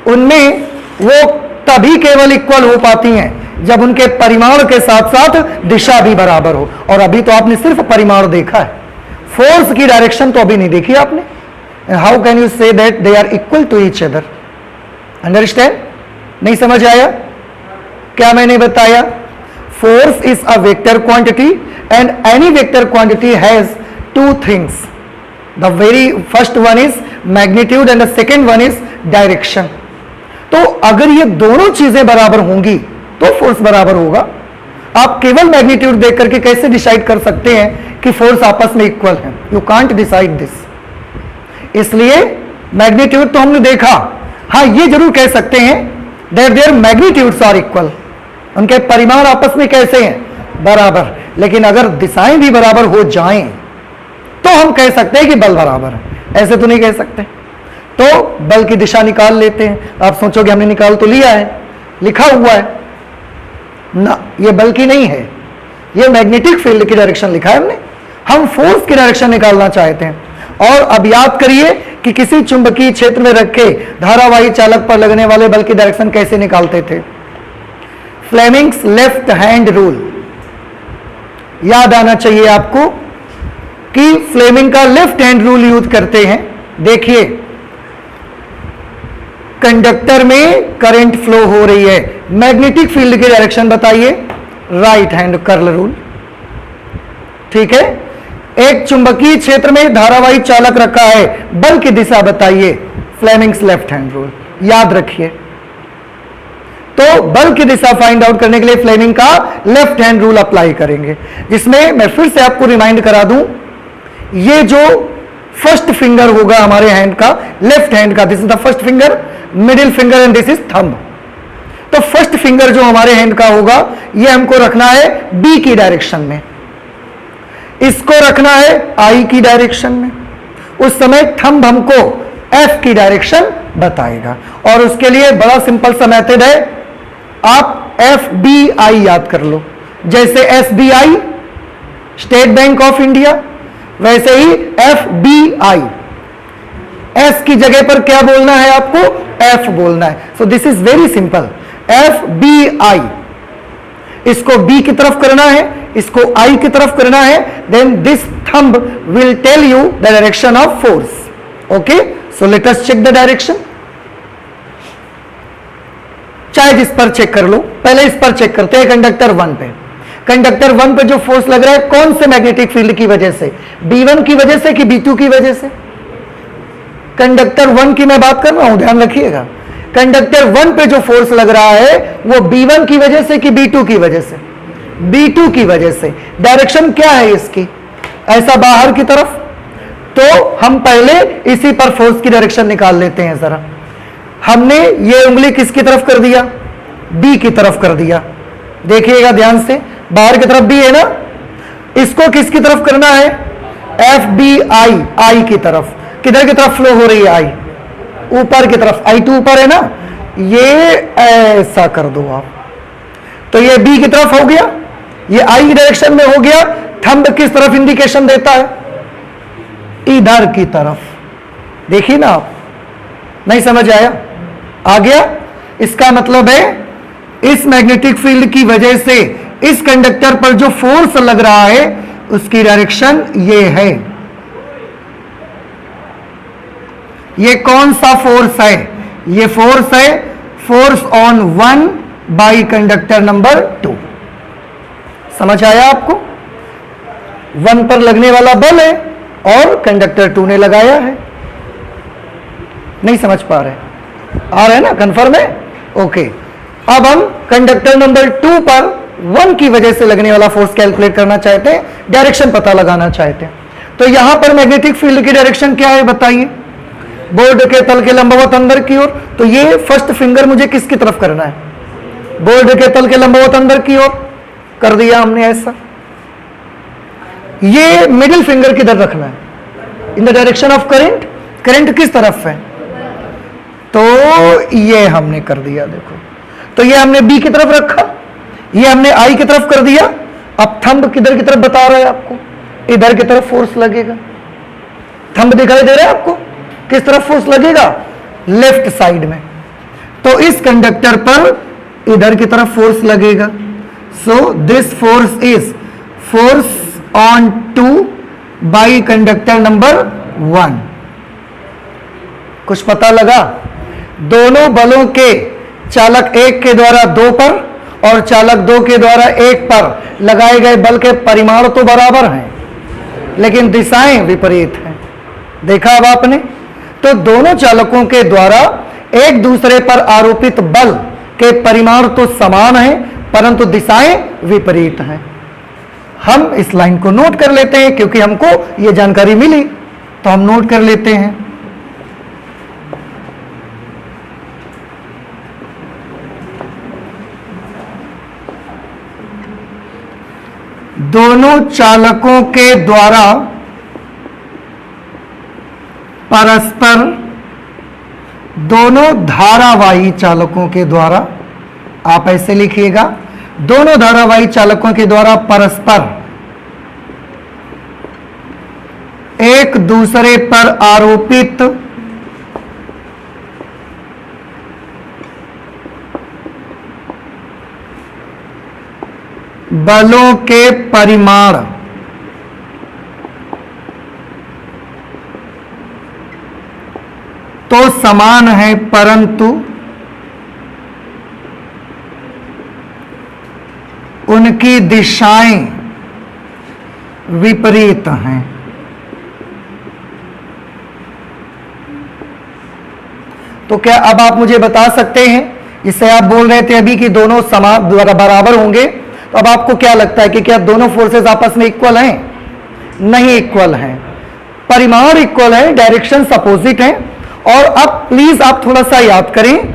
उनमें वो तभी केवल इक्वल हो पाती हैं जब उनके परिमाण के साथ साथ दिशा भी बराबर हो, और अभी तो आपने सिर्फ परिमाण देखा है, फोर्स की डायरेक्शन तो अभी नहीं देखी आपने। How can you say that they are equal to each other, understand, नहीं समझ आया क्या मैंने बताया। Force is a vector quantity and any vector quantity has two things, the very first one is magnitude and the second one is direction. तो अगर ये दोनों चीजें बराबर होंगी तो फोर्स बराबर होगा। आप केवल मैग्नीट्यूड देख करके कैसे डिसाइड कर सकते हैं कि फोर्स आपस में इक्वल है, यू कांट डिसाइड दिस। इसलिए मैग्नीट्यूड तो हमने देखा, हाँ ये जरूर कह सकते हैं that their magnitudes are equal, उनके परिमाण आपस में कैसे हैं, बराबर। लेकिन अगर दिशाएं भी बराबर हो जाएं तो हम कह सकते हैं कि बल बराबर है, ऐसे तो नहीं कह सकते। तो बल की दिशा निकाल लेते हैं। आप सोचोगे हमने निकाल तो लिया है, लिखा हुआ है ना, ये बल की नहीं है, ये मैग्नेटिक फील्ड की डायरेक्शन लिखा है हमने, हम फोर्स की डायरेक्शन निकालना चाहते हैं। और अब याद करिए कि किसी चुंबकीय क्षेत्र में रखे धारावाही चालक पर लगने वाले बल की डायरेक्शन कैसे निकालते थे, फ्लेमिंग्स लेफ्ट हैंड रूल याद आना चाहिए आपको कि फ्लेमिंग का लेफ्ट हैंड रूल यूज करते हैं। देखिए कंडक्टर में करंट फ्लो हो रही है, मैग्नेटिक फील्ड की डायरेक्शन बताइए, राइट हैंड कर्ल रूल, ठीक है। एक चुंबकीय क्षेत्र में धारावाही चालक रखा है, बल की दिशा बताइए, फ्लेमिंग्स लेफ्ट हैंड रूल याद रखिए। तो बल की दिशा फाइंड आउट करने के लिए फ्लेमिंग का लेफ्ट हैंड रूल अप्लाई करेंगे, जिसमें मैं फिर से आपको रिमाइंड करा दूं, ये जो फर्स्ट फिंगर होगा हमारे हैंड का, लेफ्ट हैंड का, this is the first finger, middle finger and this is thumb. तो फर्स्ट फिंगर जो हमारे हैंड का होगा ये हमको रखना है बी की डायरेक्शन में, इसको रखना है आई की डायरेक्शन में, उस समय थंब हमको एफ की डायरेक्शन बताएगा। और उसके लिए बड़ा सिंपल सा मेथड है, आप एफ बी आई याद कर लो, जैसे S B I State Bank of India, वैसे ही एफ बी आई, एस की जगह पर क्या बोलना है आपको, एफ बोलना है। So this is very simple, F B I, इसको बी की तरफ करना है, इसको आई की तरफ करना है, then this thumb will tell you the direction of force. Okay, so let us check the direction. चाहे जिस पर चेक कर लो, पहले इस पर चेक करते हैं कंडक्टर 1 पे। कंडक्टर 1 पे जो फोर्स लग रहा है कौन से मैग्नेटिक फील्ड की वजह से, B1 की वजह से कि B2 की वजह से? कंडक्टर 1 की मैं बात कर रहा हूं, ध्यान रखिएगा। कंडक्टर 1 पे जो फोर्स लग रहा है वो B1 की वजह से कि B2 की वजह से? B2 की वजह से। डायरेक्शन क्या है इसकी? ऐसा बाहर की तरफ। तो हम पहले इसी पर फोर्स की डायरेक्शन निकाल लेते हैं जरा। हमने ये उंगली किसकी तरफ कर दिया? B की तरफ कर दिया। देखिएगा ध्यान से, बाहर की तरफ B है ना, इसको किसकी तरफ करना है? FBI, I की तरफ। किधर की तरफ फ्लो हो रही है? I ऊपर की तरफ। I2 ऊपर है ना, ये ऐसा कर दो आप, तो ये B की तरफ हो गया, ये I की डायरेक्शन में हो गया। थंब किस तरफ इंडिकेशन देता है? इधर की तरफ। देखिए ना आप, नहीं समझ आया? आ गया? इसका मतलब है इस मैग्नेटिक फील्ड की वजह से इस कंडक्टर पर जो फोर्स लग रहा है उसकी डायरेक्शन ये है। ये कौन सा फोर्स है? ये फोर्स है force on 1 by conductor number 2। समझ आया आपको? 1 पर लगने वाला बल है और कंडक्टर 2 ने लगाया है। नहीं समझ पा रहे? आ रहे हैं ना? कंफर्म है? ओके। अब हम कंडक्टर नंबर 2 पर 1 की वजह से लगने वाला फोर्स कैलकुलेट करना चाहते हैं, डायरेक्शन पता लगाना चाहते हैं। तो यहां पर मैग्नेटिक फील्ड की डायरेक्शन क्या है बताइए? बोर्ड के तल के लंबवत अंदर की ओर। तो ये फर्स्ट फिंगर मुझे किसकी तरफ करना है? बोर्ड के तल के लंबवत अंदर की ओर कर दिया हमने ऐसा। ये मिडिल फिंगर किधर रखना है? इन the direction of current. Current किस तरफ है? तो ये हमने कर दिया। देखो, तो ये हमने B की तरफ रखा, ये हमने I की तरफ कर दिया। अब थंब किधर की तरफ बता रहा है आपको? इधर की तरफ फोर्स लगेगा। थंब दिखाई दे रहा है आपको? किस तरफ फोर्स लगेगा? लेफ्ट साइड में। तो इस कंडक्टर पर इधर की तरफ फोर्स लगेगा। So this force is force on 2 by conductor number 1। कुछ पता लगा? दोनों बलों के चालक 1 के द्वारा 2 पर और चालक 2 के द्वारा 1 पर लगाए गए बल के परिमाण तो बराबर हैं, लेकिन दिशाएं विपरीत हैं। देखा अब आपने? तो दोनों चालकों के द्वारा एक दूसरे पर आरोपित बल के परिमाण तो समान हैं, परंतु दिशाएं विपरीत हैं। हम इस लाइन को नोट कर लेते हैं क्योंकि हमको यह जानकारी मिली, तो हम नोट कर लेते हैं। दोनों चालकों के द्वारा परस्पर, दोनों धारावाही चालकों के द्वारा, आप ऐसे लिखिएगा, दोनों धारावाही चालकों के द्वारा परस्पर एक दूसरे पर आरोपित बलों के परिमाण तो समान है, परंतु उनकी दिशाएं विपरीत हैं। तो क्या अब आप मुझे बता सकते हैं, जिससे आप बोल रहे थे अभी कि दोनों समान बराबर होंगे, तो अब आपको क्या लगता है कि क्या दोनों फोर्सेस आपस में इक्वल हैं? नहीं इक्वल हैं। परिमाण इक्वल है, डायरेक्शंस अपोजिट हैं। और अब प्लीज आप थोड़ा सा याद करें,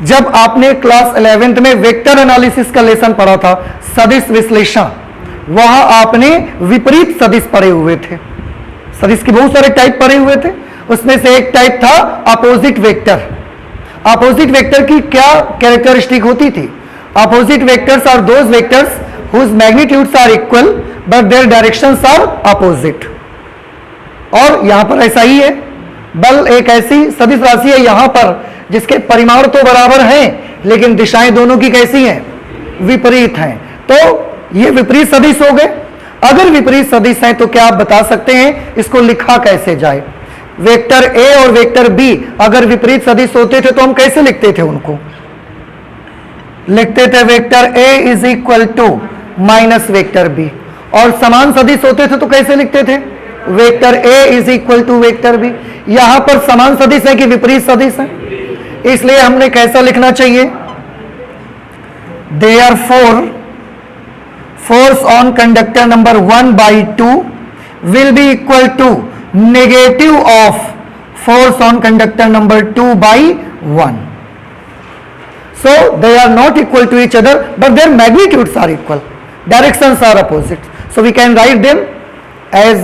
जब आपने क्लास 11th में वेक्टर एनालिसिस का लेसन पढ़ा था, सदिश विश्लेषण, वहां आपने विपरीत सदिश पढ़े हुए थे। सदिश के बहुत सारे टाइप पढ़े हुए थे, उसमें से एक टाइप था अपोजिट वेक्टर। अपोजिट वेक्टर की क्या कैरेक्टरिस्टिक होती थी? Opposite vectors are those vectors whose magnitudes are equal but their directions are opposite. और यहां पर ऐसा ही है, बल एक ऐसी सदिश राशि है यहां पर जिसके परिमाण तो बराबर हैं, लेकिन दिशाएं दोनों की कैसी हैं? विपरीत हैं। तो ये विपरीत सदिश हो गए। अगर विपरीत सदिश हैं तो क्या आप बता सकते हैं इसको लिखा कैसे जाए? वेक्टर ए और वेक्टर बी अगर विपरीत सदिश होते थे तो हम कैसे लिखते थे उनको? लिखते थे vector A is equal to minus vector B, और समान सदिश होते थे तो कैसे लिखते थे? Vector A is equal to vector B. यहां पर समान सदिश है कि विपरीत सदिश है, इसलिए हमने कैसा लिखना चाहिए? Therefore force on conductor number 1/2 will be equal to negative of force on conductor number 2/1. So they are not equal to each other, but their magnitudes are equal. Directions are opposite. So we can write them as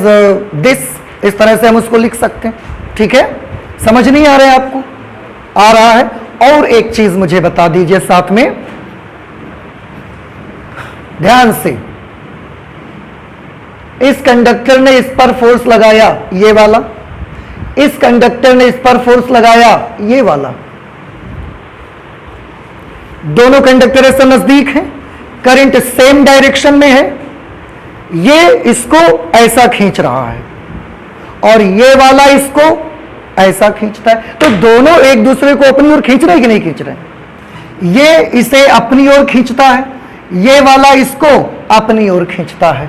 this. इस तरह से हम उसको लिख सकते हैं, ठीक है? समझ नहीं आ रहा है आपको? आ रहा है? और एक चीज मुझे बता दीजिए साथ में, ध्यान से। इस कंडक्टर ने इस पर फोर्स लगाया, ये वाला, इस कंडक्टर ने इस पर फोर्स लगाया, ये वाला। दोनों कंडक्टर ऐसे नजदीक हैं, करंट सेम डायरेक्शन में है, ये इसको ऐसा खींच रहा है और ये वाला इसको ऐसा खींचता है, तो दोनों एक दूसरे को अपनी ओर खींच रहे हैं कि नहीं खींच रहे? ये इसे अपनी ओर खींचता है, ये वाला इसको अपनी ओर खींचता है।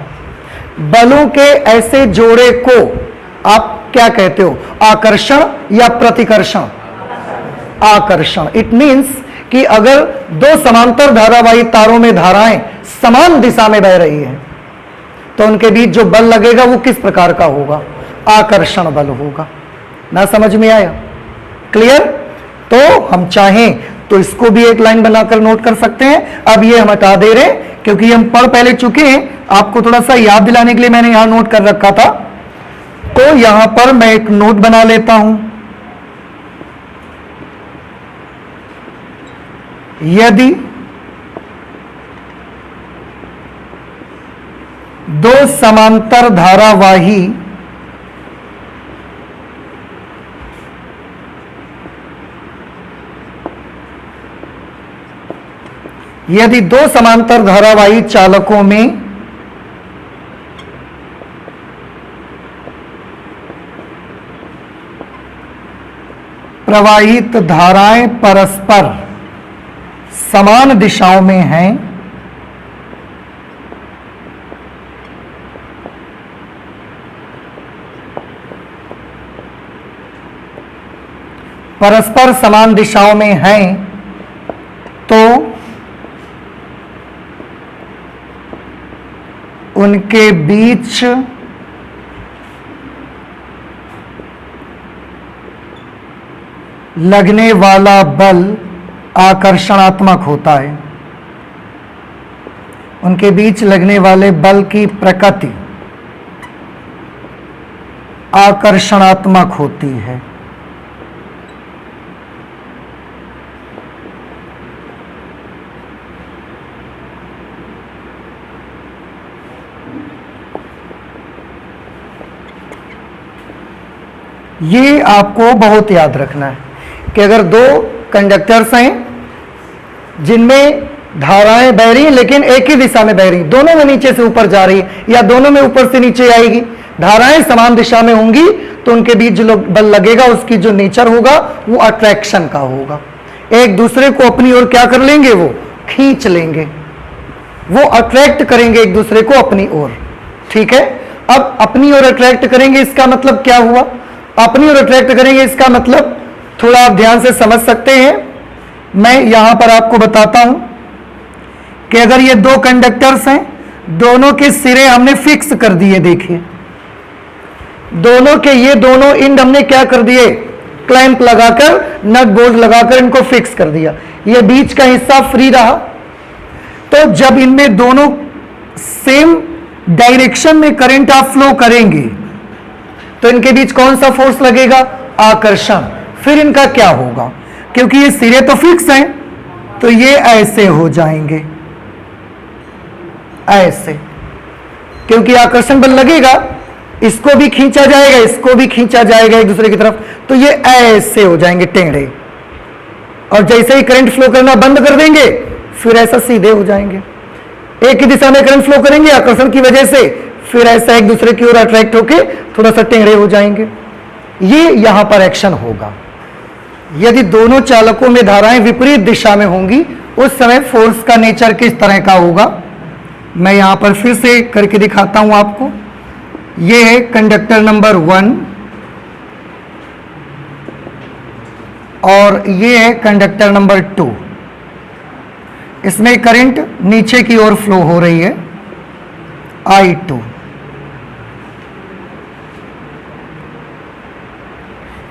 बलों के ऐसे जोड़े को आप क्या कहते हो? आकर्षण या प्रतिकर्षण? आकर्षण। इट मींस कि अगर दो समांतर धारावाही तारों में धाराएं समान दिशा में बह रही हैं तो उनके बीच जो बल लगेगा वो किस प्रकार का होगा? आकर्षण बल होगा। ना समझ में आया? क्लियर? तो हम चाहें तो इसको भी एक लाइन बनाकर नोट कर सकते हैं। अब ये हम हटा दे रहे हैं क्योंकि हम पढ़ पहले चुके हैं, आपको थोड़ा सा याद दिलाने के लिए मैंने यहां नोट कर रखा था, तो यहां पर मैं एक नोट बना लेता हूं। यदि दो समांतर धारावाही चालकों में प्रवाहित धाराएं परस्पर समान दिशाओं में हैं, परस्पर समान दिशाओं में हैं, तो उनके बीच लगने वाला बल आकर्षणात्मक होता है। उनके बीच लगने वाले बल की प्रकृति आकर्षणात्मक होती है। ये आपको बहुत याद रखना है कि अगर दो कंडक्टर्स हैं जिनमें धाराएं बह रही हैं लेकिन एक ही दिशा में बह रही, दोनों में नीचे से ऊपर जा रही है या दोनों में ऊपर से नीचे आएगी, धाराएं समान दिशा में होंगी तो उनके बीच जो बल लगेगा उसकी जो नेचर होगा वो अट्रैक्शन का होगा। एक दूसरे को अपनी ओर क्या कर लेंगे? वो खींच लेंगे, वो अट्रैक्ट करेंगे एक दूसरे को अपनी ओर। ठीक है? अब अपनी ओर अट्रैक्ट करेंगे इसका मतलब क्या हुआ? अपनी ओर अट्रैक्ट करेंगे इसका मतलब थोड़ा आप ध्यान से समझ सकते हैं। मैं यहां पर आपको बताता हूं कि अगर ये दो कंडक्टर्स हैं, दोनों के सिरे हमने फिक्स कर दिए, देखिए दोनों के ये दोनों एंड हमने क्या कर दिए? क्लैंप लगाकर, नट बोल्ट लगाकर इनको फिक्स कर दिया। ये बीच का हिस्सा फ्री रहा, तो जब इनमें दोनों सेम डायरेक्शन में करंट आप फ्लो करेंगे तो इनके बीच कौन सा फोर्स लगेगा? आकर्षण। फिर इनका क्या होगा? क्योंकि ये सिरे तो फिक्स हैं तो ये ऐसे हो जाएंगे, ऐसे, क्योंकि आकर्षण बल लगेगा, इसको भी खींचा जाएगा, इसको भी खींचा जाएगा एक दूसरे की तरफ, तो ये ऐसे हो जाएंगे टेढ़े। और जैसे ही करंट फ्लो करना बंद कर देंगे फिर ऐसा सीधे हो जाएंगे। एक ही दिशा में करंट फ्लो करेंगे आकर्षण की वजह से, फिर ऐसा एक दूसरे की ओर अट्रैक्ट होके थोड़ा सा टेढ़े हो जाएंगे। ये यहां पर एक्शन होगा। यदि दोनों चालकों में धाराएं विपरीत दिशा में होंगी उस समय फोर्स का नेचर किस तरह का होगा। मैं यहां पर फिर से करके दिखाता हूं आपको। ये है कंडक्टर नंबर 1 और ये है कंडक्टर नंबर 2। इसमें करंट नीचे की ओर फ्लो हो रही है I2।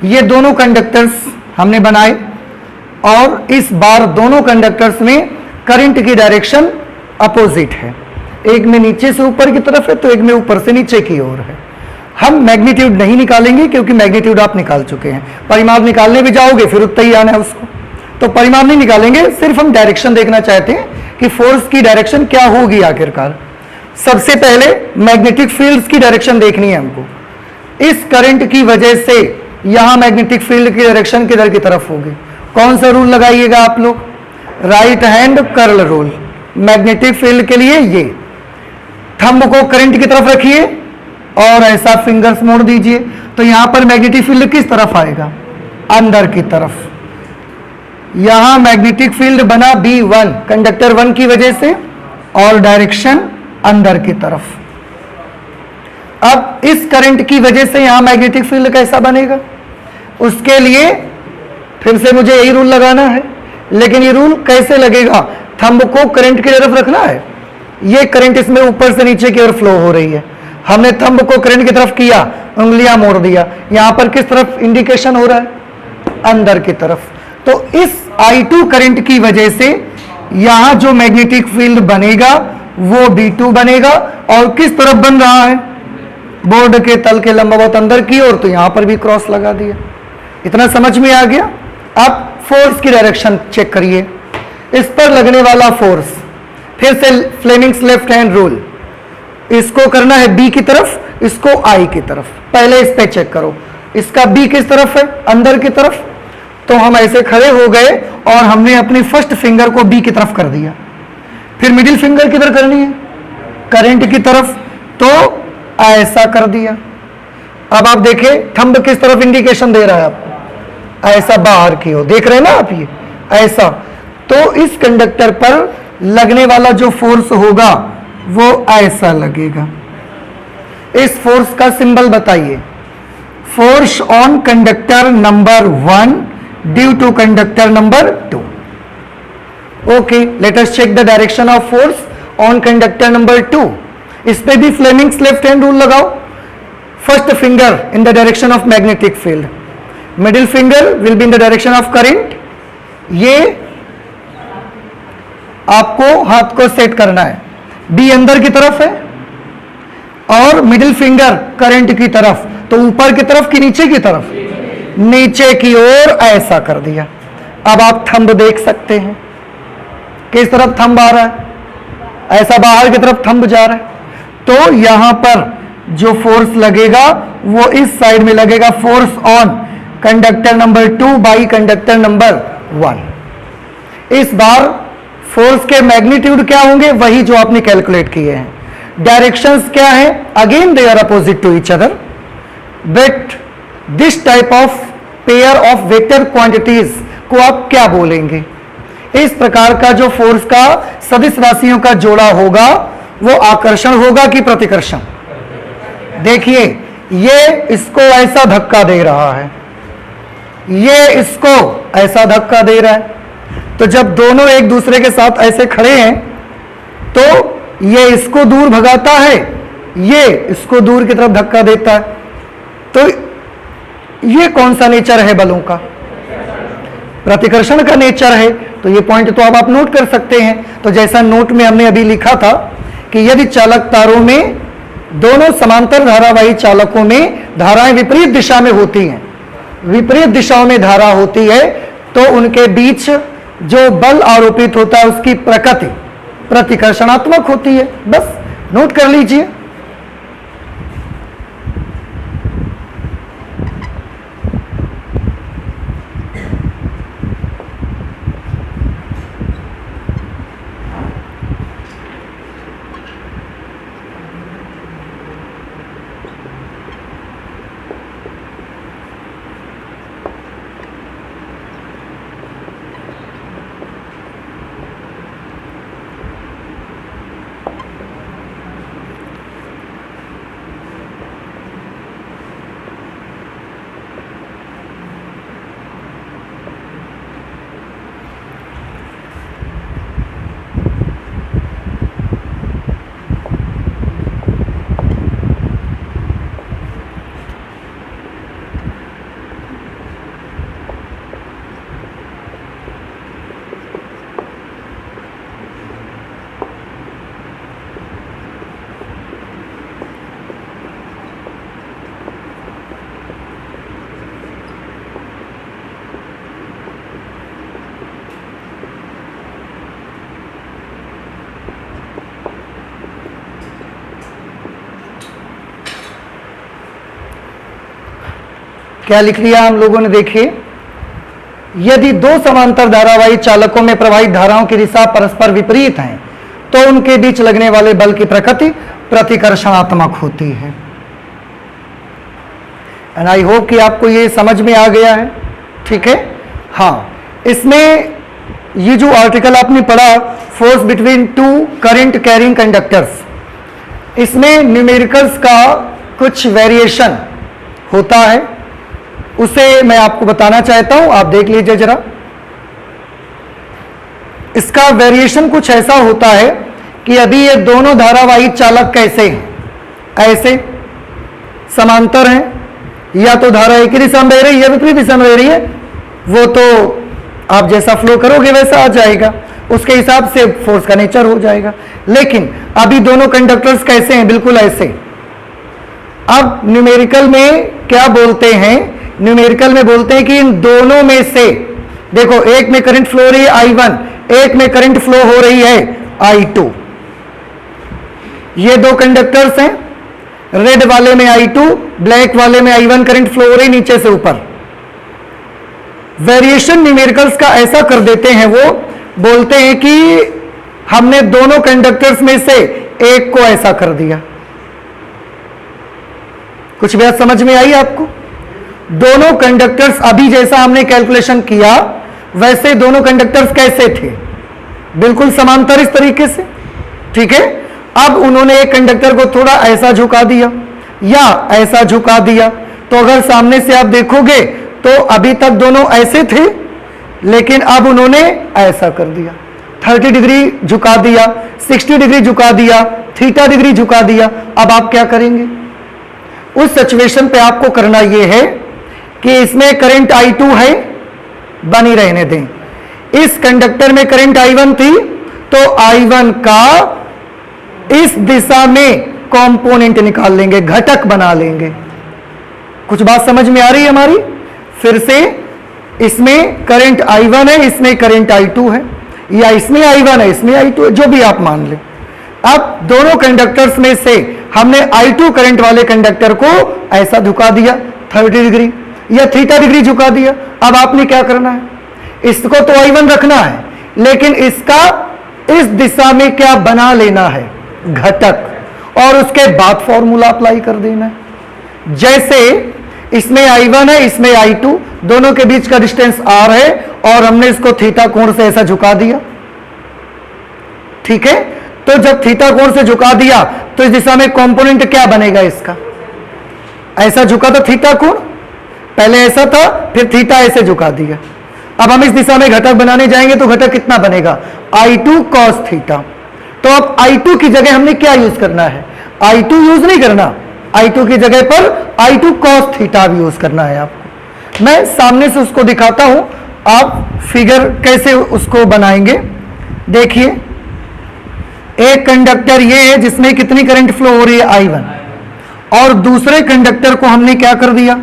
ये दोनों कंडक्टर्स हमने बनाए और इस बार दोनों कंडक्टर्स में करंट की डायरेक्शन अपोजिट है। एक में नीचे से ऊपर की तरफ है तो एक में ऊपर से नीचे की ओर है। हम मैग्नीट्यूड नहीं निकालेंगे क्योंकि मैग्नीट्यूड आप निकाल चुके हैं। परिमाप निकालने भी जाओगे फिर उतना ही आना है उसको, तो परिमाप नहीं निकालेंगे। सिर्फ हम डायरेक्शन देखना चाहते हैं कि फोर्स की डायरेक्शन क्या होगी आखिरकार। सबसे पहले मैग्नेटिक फील्ड्स की डायरेक्शन देखनी है हमको। इस करंट की वजह से यहां मैग्नेटिक फील्ड की डायरेक्शन किधर की तरफ होगी। कौन सा रूल लगाइएगा आप लोग, right hand curl rule. Magnetic field के लिए ये थंब को करंट की तरफ रखिए और ऐसा फिंगर्स मोड़ दीजिए तो यहां पर मैग्नेटिक फील्ड किस तरफ आएगा, अंदर की तरफ। यहां मैग्नेटिक फील्ड बना B1 कंडक्टर 1 की वजह से और डायरेक्शन अंदर की तरफ। अब इस करंट की वजह से यहां मैग्नेटिक फील्ड कैसा बनेगा, उसके लिए फिर से मुझे यही रूल लगाना है। लेकिन ये रूल कैसे लगेगा, थंब को करंट की तरफ रखना है। ये करंट इसमें ऊपर से नीचे की ओर फ्लो हो रही है। हमने थंब को करंट की तरफ किया, उंगलियां मोड़ दिया। यहां पर किस तरफ इंडिकेशन हो रहा है, अंदर की तरफ। तो इस I2 करंट की वजह से यहां जो मैग्नेटिक फील्ड बनेगा वो B2 बनेगा और किस तरफ बन रहा है, बोर्ड के तल के लंबवत अंदर की ओर। तो यहां पर भी क्रॉस लगा दिया। इतना समझ में आ गया। अब फोर्स की डायरेक्शन चेक करिए। इस पर लगने वाला फोर्स, फिर से फ्लेमिंग्स लेफ्ट हैंड रूल, इसको करना है B की तरफ, इसको I की तरफ। पहले इस पे चेक करो, इसका B किस तरफ है, अंदर की तरफ। तो हम ऐसे खड़े हो गए और हमने अपनी फर्स्ट फिंगर को B की तरफ कर दिया। फिर मिडिल फिंगर किधर करनी है, करंट की तरफ, तो ऐसा कर दिया। अब आप देखें थंब किस तरफ इंडिकेशन दे रहा है आपको, ऐसा बाहर की ओर। देख रहे हैं ना आप, ये ऐसा। तो इस कंडक्टर पर लगने वाला जो फोर्स होगा वो ऐसा लगेगा। इस फोर्स का सिंबल बताइए, force on conductor number 1 due to conductor number 2। Okay, let us check the direction of force on conductor number 2। इस पे भी फ्लेमिंग्स लेफ्ट हैंड रूल लगाओ। First finger in the direction of magnetic field, middle finger will be in the direction of current. ये आपको हाथ को सेट करना है, B अंदर की तरफ है और मिडिल फिंगर करंट की तरफ। तो ऊपर की तरफ कि नीचे की तरफ, नीचे की ओर ऐसा कर दिया। अब आप थंब देख सकते हैं किस तरफ थंब आ रहा है, ऐसा बाहर की तरफ थंब जा रहा है। तो यहां पर जो फोर्स लगेगा वो इस साइड में लगेगा, force on conductor number 2 by conductor number 1। इस बार फोर्स के मैग्नीट्यूड क्या होंगे, वही जो आपने कैलकुलेट किए हैं। डायरेक्शंस क्या है, again they are opposite to each other, but this type of pair of vector quantities को आप क्या बोलेंगे। इस प्रकार का जो फोर्स का सदिश राशियों का जोड़ा होगा वो आकर्षण होगा कि प्रतिकर्षण। देखिए ये इसको ऐसा धक्का दे रहा है, ये इसको ऐसा धक्का दे रहा है। तो जब दोनों एक दूसरे के साथ ऐसे खड़े हैं तो ये इसको दूर भगाता है, ये इसको दूर की तरफ धक्का देता है। तो ये कौन सा नेचर है बलों का, प्रतिकर्षण का नेचर है। तो ये पॉइंट तो अब आप नोट कर सकते हैं। तो जैसा नोट में हमने अभी लिखा था कि यदि चालक तारों में दोनों समांतर धारावाही चालकों में धाराएं विपरीत दिशा में होती हैं, विपरीत दिशाओं में धारा होती है, तो उनके बीच जो बल आरोपित होता है उसकी प्रकृति प्रतिकर्षणात्मक होती है। बस नोट कर लीजिए। क्या लिख लिया हम लोगों ने, देखिए, यदि दो समांतर धारावाही चालकों में प्रवाहित धाराओं की दिशा परस्पर विपरीत हैं तो उनके बीच लगने वाले बल की प्रकृति प्रतिकर्षणात्मक होती है। एंड आई होप कि आपको ये समझ में आ गया है, ठीक है। हाँ, इसमें ये जो आर्टिकल आपने पढ़ा, force between two current carrying conductors, इसमें न्यूमेरिकल्स का कुछ वेरिएशन होता है, उसे मैं आपको बताना चाहता हूं, आप देख लीजिए जरा। इसका वेरिएशन कुछ ऐसा होता है कि अभी ये दोनों धारावाही चालक कैसे हैं, ऐसे समांतर हैं, या तो धारा एक ही दिशा में बह रही है या विपरीत दिशा में बह रही है, वो तो आप जैसा फ्लो करोगे वैसा आ जाएगा, उसके हिसाब से फोर्स का नेचर हो जाएगा। लेकिन अभी दोनों कंडक्टर्स कैसे हैं, बिल्कुल ऐसे। अब न्यूमेरिकल में क्या बोलते हैं, न्यूमेरिकल में बोलते हैं कि इन दोनों में से, देखो, एक में करंट फ्लो हो रही है I1, एक में करंट फ्लो हो रही है I2। ये दो कंडक्टर्स हैं, रेड वाले में I2, ब्लैक वाले में I1 करंट फ्लो हो रही नीचे से ऊपर। वेरिएशन न्यूमेरिकल्स का ऐसा कर देते हैं, वो बोलते हैं कि हमने दोनों कंडक्टर्स में से एक को ऐसा कर दिया। कुछ बात समझ में आई आपको? दोनों कंडक्टर्स अभी जैसा हमने कैलकुलेशन किया वैसे दोनों कंडक्टर्स कैसे थे, बिल्कुल समांतर इस तरीके से, ठीक है। अब उन्होंने एक कंडक्टर को थोड़ा ऐसा झुका दिया या ऐसा झुका दिया, तो अगर सामने से आप देखोगे तो अभी तक दोनों ऐसे थे, लेकिन अब उन्होंने ऐसा कर दिया, 30 डिग्री झुका दिया, 60 डिग्री झुका दिया, थीटा डिग्री झुका दिया। अब आप क्या करेंगे उस सिचुएशन पे? आपको करना यह है कि इसमें करंट I2 है, बनी रहने दें। इस कंडक्टर में करंट I1 थी, तो I1 का इस दिशा में कंपोनेंट निकाल लेंगे, घटक बना लेंगे। कुछ बात समझ में आ रही है हमारी? फिर से, इसमें करंट I1 है, इसमें करंट I2 है, या इसमें I1 है, इसमें I2 है, जो भी आप मान लें। अब दोनों कंडक्टर्स में से हमने I2 करंट वाले कंडक्टर को ऐसा झुका दिया 30 डिग्री या थीटा डिग्री झुका दिया। अब आपने क्या करना है, इसको तो I1 रखना है, लेकिन इसका इस दिशा में क्या बना लेना है, घटक, और उसके बाद फॉर्मूला अप्लाई कर देना है। जैसे इसमें I1 है, इसमें I2, दोनों के बीच का डिस्टेंस R है, और हमने इसको थीटा कोण से ऐसा झुका दिया, ठीक है। तो जब थीटा कोण से झुका दिया तो इस दिशा में कंपोनेंट क्या बनेगा इसका, ऐसा झुका था थीटा कोण, पहले ऐसा था, फिर थीटा ऐसे झुका दिया। अब हम इस दिशा में घटक बनाने जाएंगे तो घटक कितना बनेगा, I2 cos थीटा। तो अब I2 की जगह हमने क्या यूज करना है, I2 यूज नहीं करना, I2 की जगह पर I2 cos थीटा भी यूज करना है आपको। मैं सामने से उसको दिखाता हूं, आप फिगर कैसे उसको बनाएंगे। देखिए, एक कंडक्टर ये है जिसमें कितनी करंट फ्लो हो रही है I1, और दूसरे कंडक्टर को हमने क्या कर दिया,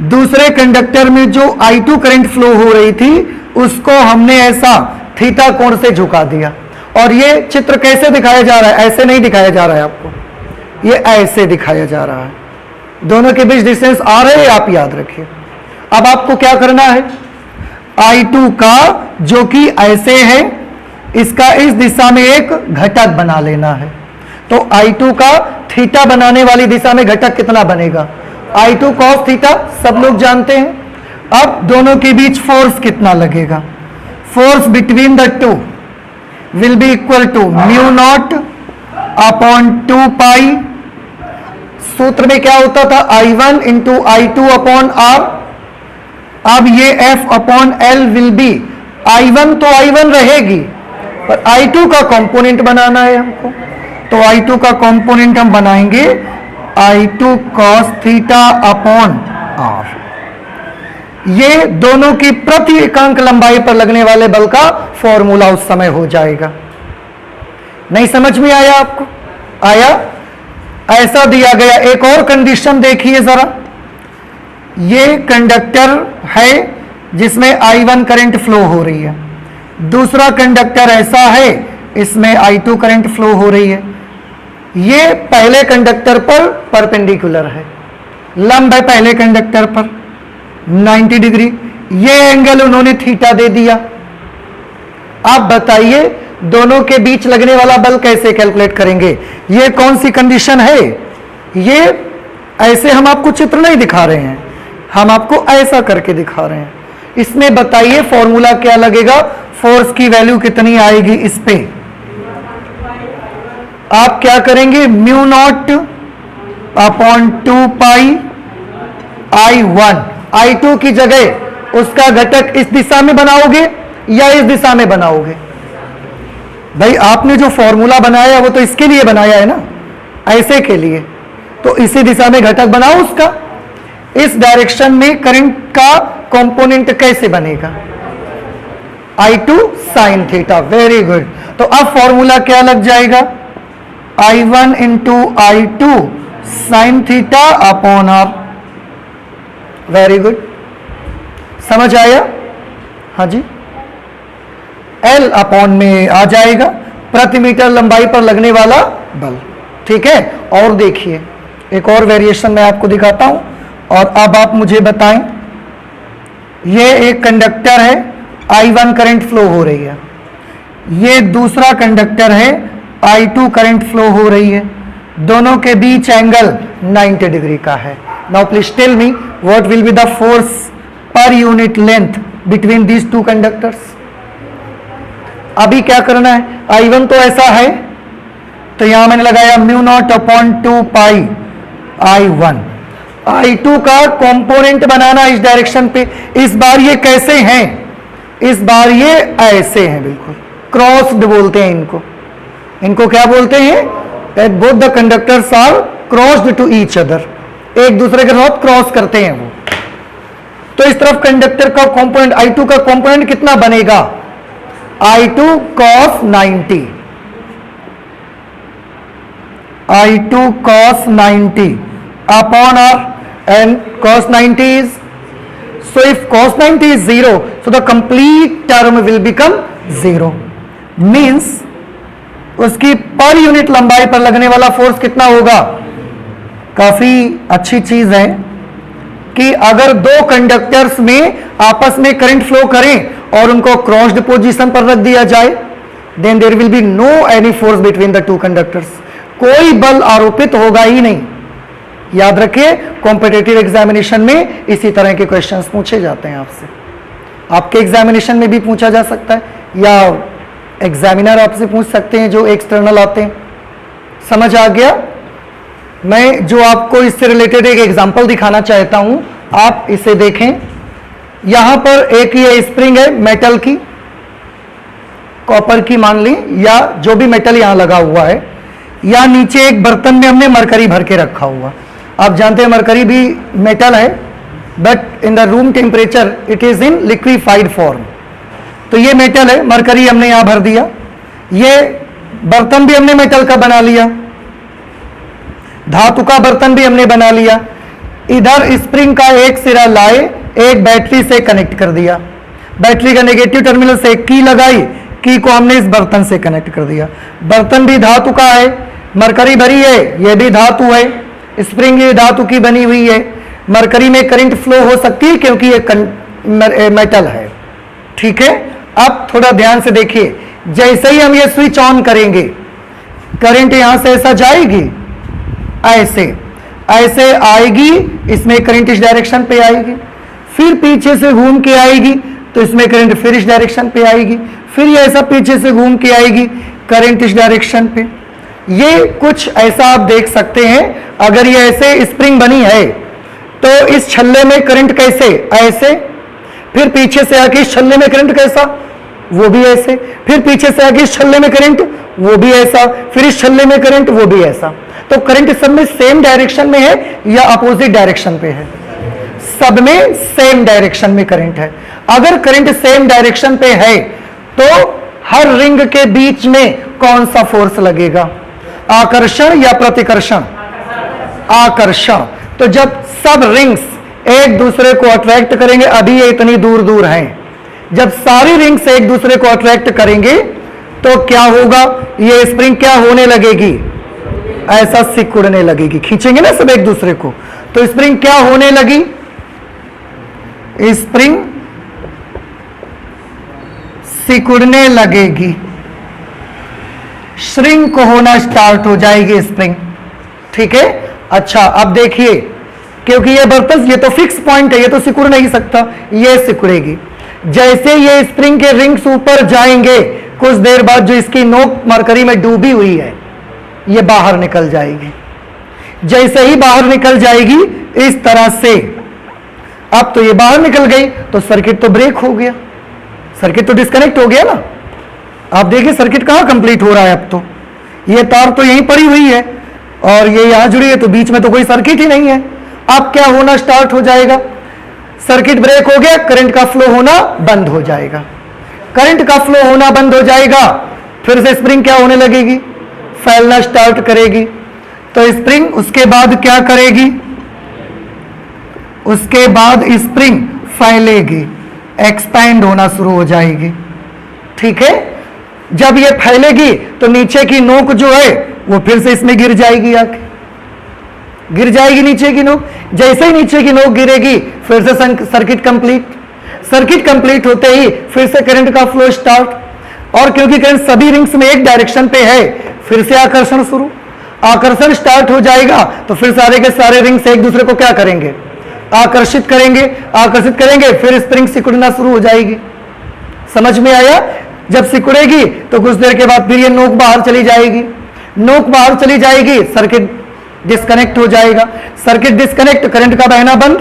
दूसरे कंडक्टर में जो I2 करंट फ्लो हो रही थी उसको हमने ऐसा थीटा कोण से झुका दिया। और ये चित्र कैसे दिखाया जा रहा है, ऐसे नहीं दिखाया जा रहा है आपको, ये ऐसे दिखाया जा रहा है, दोनों के बीच डिस्टेंस R है, आप याद रखिए। अब आपको क्या करना है, I2 का जो कि ऐसे है, इसका इस दिशा में एक घटक बना लेना है। तो I2 का थीटा बनाने वाली दिशा में घटक कितना बनेगा, I2 cos थीटा, सब लोग जानते हैं। अब दोनों के बीच फोर्स कितना लगेगा, force between the two will be equal to mu naught upon 2 pi, सूत्र में क्या होता था, I1 इंटू I2 अपॉन R। अब ये F upon L will B, I1 तो I1 रहेगी, पर I2 का कंपोनेंट बनाना है हमको, तो I2 का कंपोनेंट हम बनाएंगे I2 cos theta upon R। ये दोनों की प्रति एकांक लंबाई पर लगने वाले बल का फॉर्मूला उस समय हो जाएगा। नहीं समझ में आया आपको? आया? ऐसा दिया गया। एक और कंडीशन देखिए जरा, ये कंडक्टर है जिसमें I1 करंट फ्लो हो रही है, दूसरा कंडक्टर ऐसा है, इसमें I2 करंट फ्लो हो रही है। ये पहले कंडक्टर पर परपेंडिकुलर है, लंब है पहले कंडक्टर पर 90 डिग्री, ये एंगल उन्होंने थीटा दे दिया। आप बताइए दोनों के बीच लगने वाला बल कैसे कैलकुलेट करेंगे? ये कौन सी कंडीशन है? ये ऐसे हम आपको चित्र नहीं दिखा रहे हैं, हम आपको ऐसा करके दिखा रहे हैं। इसमें बताइए फॉर्मूला क्या लगेगा, फोर्स की वैल्यू कितनी आएगी इस पे? आप क्या करेंगे, mu naught upon 2 pi I1, I2 की जगह उसका घटक इस दिशा में बनाओगे या इस दिशा में बनाओगे? भाई आपने जो फॉर्मूला बनाया वो तो इसके लिए बनाया है ना, ऐसे के लिए, तो इसी दिशा में घटक बनाओ उसका। इस डायरेक्शन में करंट का कंपोनेंट कैसे बनेगा? I2 sine theta, very good. तो अब फॉर्मूला क्या लग जाएगा, I1 into I2 sine theta upon R। Very good, समझ आया? हाँ जी, L अपॉन में आ जाएगा प्रति मीटर लंबाई पर लगने वाला बल। ठीक है, और देखिए एक और वेरिएशन मैं आपको दिखाता हूं, और अब आप मुझे बताएं, ये एक कंडक्टर है, I1 करंट फ्लो हो रही है, ये दूसरा कंडक्टर है, I2 करंट फ्लो हो रही है, दोनों के बीच एंगल 90 डिग्री का है। Now please tell me what will be the force per unit length between these two conductors. अभी क्या करना है, I1 तो ऐसा है, तो यहां मैंने लगाया mu naught upon 2 pi I1। I2 का कंपोनेंट बनाना इस डायरेक्शन पे। इस बार ये कैसे हैं, इस बार ये ऐसे हैं, बिल्कुल क्रॉस्ड बोलते हैं इनको। इनको क्या बोलते हैं, that both the conductors are crossed to each other, एक दूसरे के साथ क्रॉस करते हैं वो। तो इस तरफ कंडक्टर का कंपोनेंट I2 का कंपोनेंट कितना बनेगा, I2 cos 90, I2 cos 90 upon R, and cos 90 is, so if cos 90 is 0, so the complete term will become 0, means उसकी पर यूनिट लंबाई पर लगने वाला फोर्स कितना होगा। काफी अच्छी चीज है कि अगर दो कंडक्टर्स में आपस में करंट फ्लो करें और उनको क्रॉस्ड पोजीशन पर रख दिया जाए, then there will be no any force between the two conductors, कोई बल आरोपित होगा ही नहीं। याद रखिए कॉम्पिटिटिव एग्जामिनेशन में इसी तरह के क्वेश्चंस पूछे जाते हैं आपसे, आपके एग्जामिनेशन में भी पूछा जा सकता है, या एग्जामिनर आपसे पूछ सकते हैं जो एक्सटर्नल आते हैं। समझ आ गया? मैं जो आपको इससे रिलेटेड एक एग्जांपल दिखाना चाहता हूं, आप इसे देखें। यहां पर एक ये स्प्रिंग है मेटल की, कॉपर की मान ली, या जो भी मेटल यहां लगा हुआ है, या नीचे एक बर्तन में हमने मरकरी भर के रखा हुआ। आप जानते हैं मरकरी भी मेटल है, but in the room temperature it is in liquefied form. तो ये मेटल है, मरकरी हमने यहां भर दिया, ये बर्तन भी हमने मेटल का बना लिया, धातु का बर्तन भी हमने बना लिया। इधर स्प्रिंग का एक सिरा लाए, एक बैटरी से कनेक्ट कर दिया, बैटरी का नेगेटिव टर्मिनल से एक की लगाई, की को हमने इस बर्तन से कनेक्ट कर दिया। बर्तन भी धातु का है, मरकरी भरी है, यह भी धातु है, स्प्रिंग ये धातु की बनी हुई है। मरकरी में करंट फ्लो हो सकती है क्योंकि ये मेटल है। ठीक है, अब थोड़ा ध्यान से देखिए, जैसे ही हम ये स्विच ऑन करेंगे, करंट यहां से ऐसा जाएगी, ऐसे ऐसे आएगी, इसमें करंट इस डायरेक्शन पे आएगी, फिर पीछे से घूम के आएगी तो इसमें करंट फिर इस डायरेक्शन पे आएगी, फिर ये ऐसा पीछे से घूम के आएगी, करंट इस डायरेक्शन पे। ये कुछ ऐसा आप देख सकते हैं। अगर ये ऐसे स्प्रिंग बनी है तो इस छल्ले में करंट कैसे, ऐसे, फिर पीछे से आके इस छल्ले में करंट कैसा, वो भी ऐसे, फिर पीछे से आके इस छल्ले में करंट, वो भी ऐसा, फिर इस छल्ले में करंट, वो भी ऐसा। तो करंट सब में सेम डायरेक्शन में है या अपोजिट डायरेक्शन पे है? सब में सेम डायरेक्शन में करंट है। अगर करंट सेम डायरेक्शन पे है तो हर रिंग के बीच में कौन सा फोर्स लगेगा, आकर्षण या प्रतिकर्षण? आकर्षण। तो जब सब रिंग्स एक दूसरे को अट्रैक्ट करेंगे, अभी ये इतनी दूर दूर हैं, जब सारी रिंग्स एक दूसरे को अट्रैक्ट करेंगे तो क्या होगा, ये स्प्रिंग क्या होने लगेगी, ऐसा सिकुड़ने लगेगी, खींचेंगे ना सब एक दूसरे को, तो स्प्रिंग क्या होने लगी? स्प्रिंग सिकुड़ने लगेगी, श्रिंक होना स्टार्ट हो जाएगी स्प्रिंग। ठीक है, अच्छा अब देखिए, क्योंकि ये बर्तन ये तो फिक्स पॉइंट है, ये तो सिकुड़ नहीं सकता, ये सिकुड़ेगी। जैसे ये स्प्रिंग के रिंग्स ऊपर जाएंगे, कुछ देर बाद जो इसकी नोक मरकरी में डूबी हुई है ये बाहर निकल जाएगी। जैसे ही बाहर निकल जाएगी इस तरह से, अब तो ये बाहर निकल गई तो सर्किट तो ब्रेक हो गया, सर्किट तो डिस्कनेक्ट हो गया ना। आप देखिए सर्किट कहां कंप्लीट हो रहा है, अब तो ये तार तो यहीं पड़ी हुई है और ये यहां जुड़ी है, तो बीच में तो कोई सर्किट ही नहीं है। अब क्या होना स्टार्ट हो जाएगा? सर्किट ब्रेक हो गया, करंट का फ्लो होना बंद हो जाएगा। करंट का फ्लो होना बंद हो जाएगा, फिर से स्प्रिंग क्या होने लगेगी? फैलना स्टार्ट करेगी। तो स्प्रिंग उसके बाद क्या करेगी? उसके बाद स्प्रिंग फैलेगी, एक्सपैंड होना शुरू हो जाएगी। ठीक है, जब ये फैलेगी तो नीचे की नोक जो है वो फिर से इसमें गिर जाएगी, आके गिर जाएगी नीचे की नोक। जैसे ही नीचे की नोक गिरेगी फिर से सर्किट कंप्लीट। सर्किट कंप्लीट होते ही फिर से करंट का फ्लो स्टार्ट, और क्योंकि करंट सभी रिंग्स में एक डायरेक्शन पे है, फिर से आकर्षण शुरू। आकर्षण स्टार्ट हो जाएगा तो फिर सारे के सारे रिंग्स एक दूसरे को क्या करेंगे? आकर्षित करेंगे। आकर्षित करेंगे, फिर स्प्रिंग सिकुड़ना शुरू हो जाएगी। समझ में आया? जब सिकुड़ेगी तो कुछ देर के बाद फिर ये नोक बाहर चली जाएगी। नोक बाहर चली जाएगी, सर्किट डिस्कनेक्ट हो जाएगा। सर्किट डिस्कनेक्ट, करंट का बहना बंद।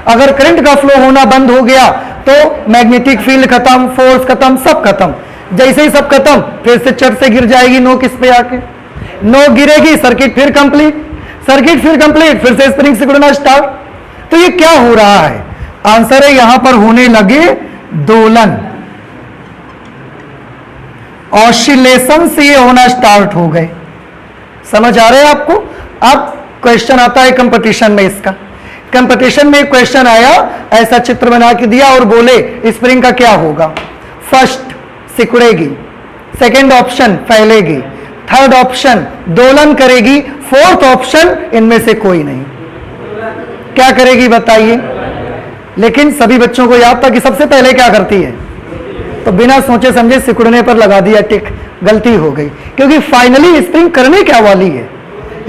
अगर करंट का फ्लो होना बंद हो गया तो मैग्नेटिक फील्ड खत्म, फोर्स खत्म, सब खत्म। जैसे ही सब खत्म फिर से चट से गिर जाएगी नोक इस पे आके। नोक गिरेगी, सर्किट फिर कंप्लीट। सर्किट फिर कंप्लीट, फिर से स्प्रिंग सिकुड़ना स्टार्ट। तो ये क्या हो रहा है? आंसर है यहां पर होने लगे दोलन, ऑसिलेशन से ये होना स्टार्ट हो गए। समझ आ रहा है आपको? अब क्वेश्चन आता है कंपटीशन में इसका। कंपटीशन में एक क्वेश्चन आया, ऐसा चित्र बना के दिया और बोले स्प्रिंग का क्या होगा? फर्स्ट सिकुड़ेगी, सेकंड ऑप्शन फैलेगी, थर्ड ऑप्शन दोलन करेगी, फोर्थ ऑप्शन इनमें से कोई नहीं। क्या करेगी बताइए? लेकिन सभी बच्चों को याद था कि सबसे पहले क्या करती है, तो बिना सोचे समझे सिकुड़ने पर लगा दिया टिक। गलती हो गई, क्योंकि फाइनली स्प्रिंग करने क्या वाली है?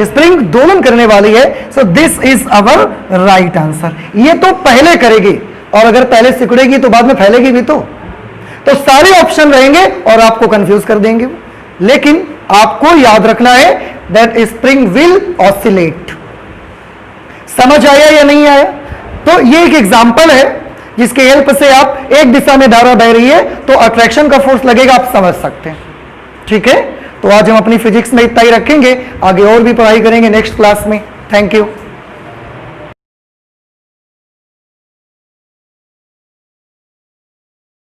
स्प्रिंग दोलन करने वाली है। So this is our right answer. ये तो पहले करेगी, और अगर पहले सिकुड़ेगी तो बाद में फैलेगी भी, तो सारे ऑप्शन रहेंगे और आपको कंफ्यूज कर देंगे। लेकिन आपको याद रखना है दैट स्प्रिंग विल ऑसिलेट। समझ आया या नहीं आया? तो ये एक एग्जांपल है जिसके हेल्प से आप एक दिशा में धारा बह रही है तो अट्रैक्शन का फोर्स लगेगा, आप समझ सकते हैं। ठीक है, तो आज हम अपनी फिजिक्स में इतना ही रखेंगे, आगे और भी पढ़ाई करेंगे नेक्स्ट क्लास में। Thank you.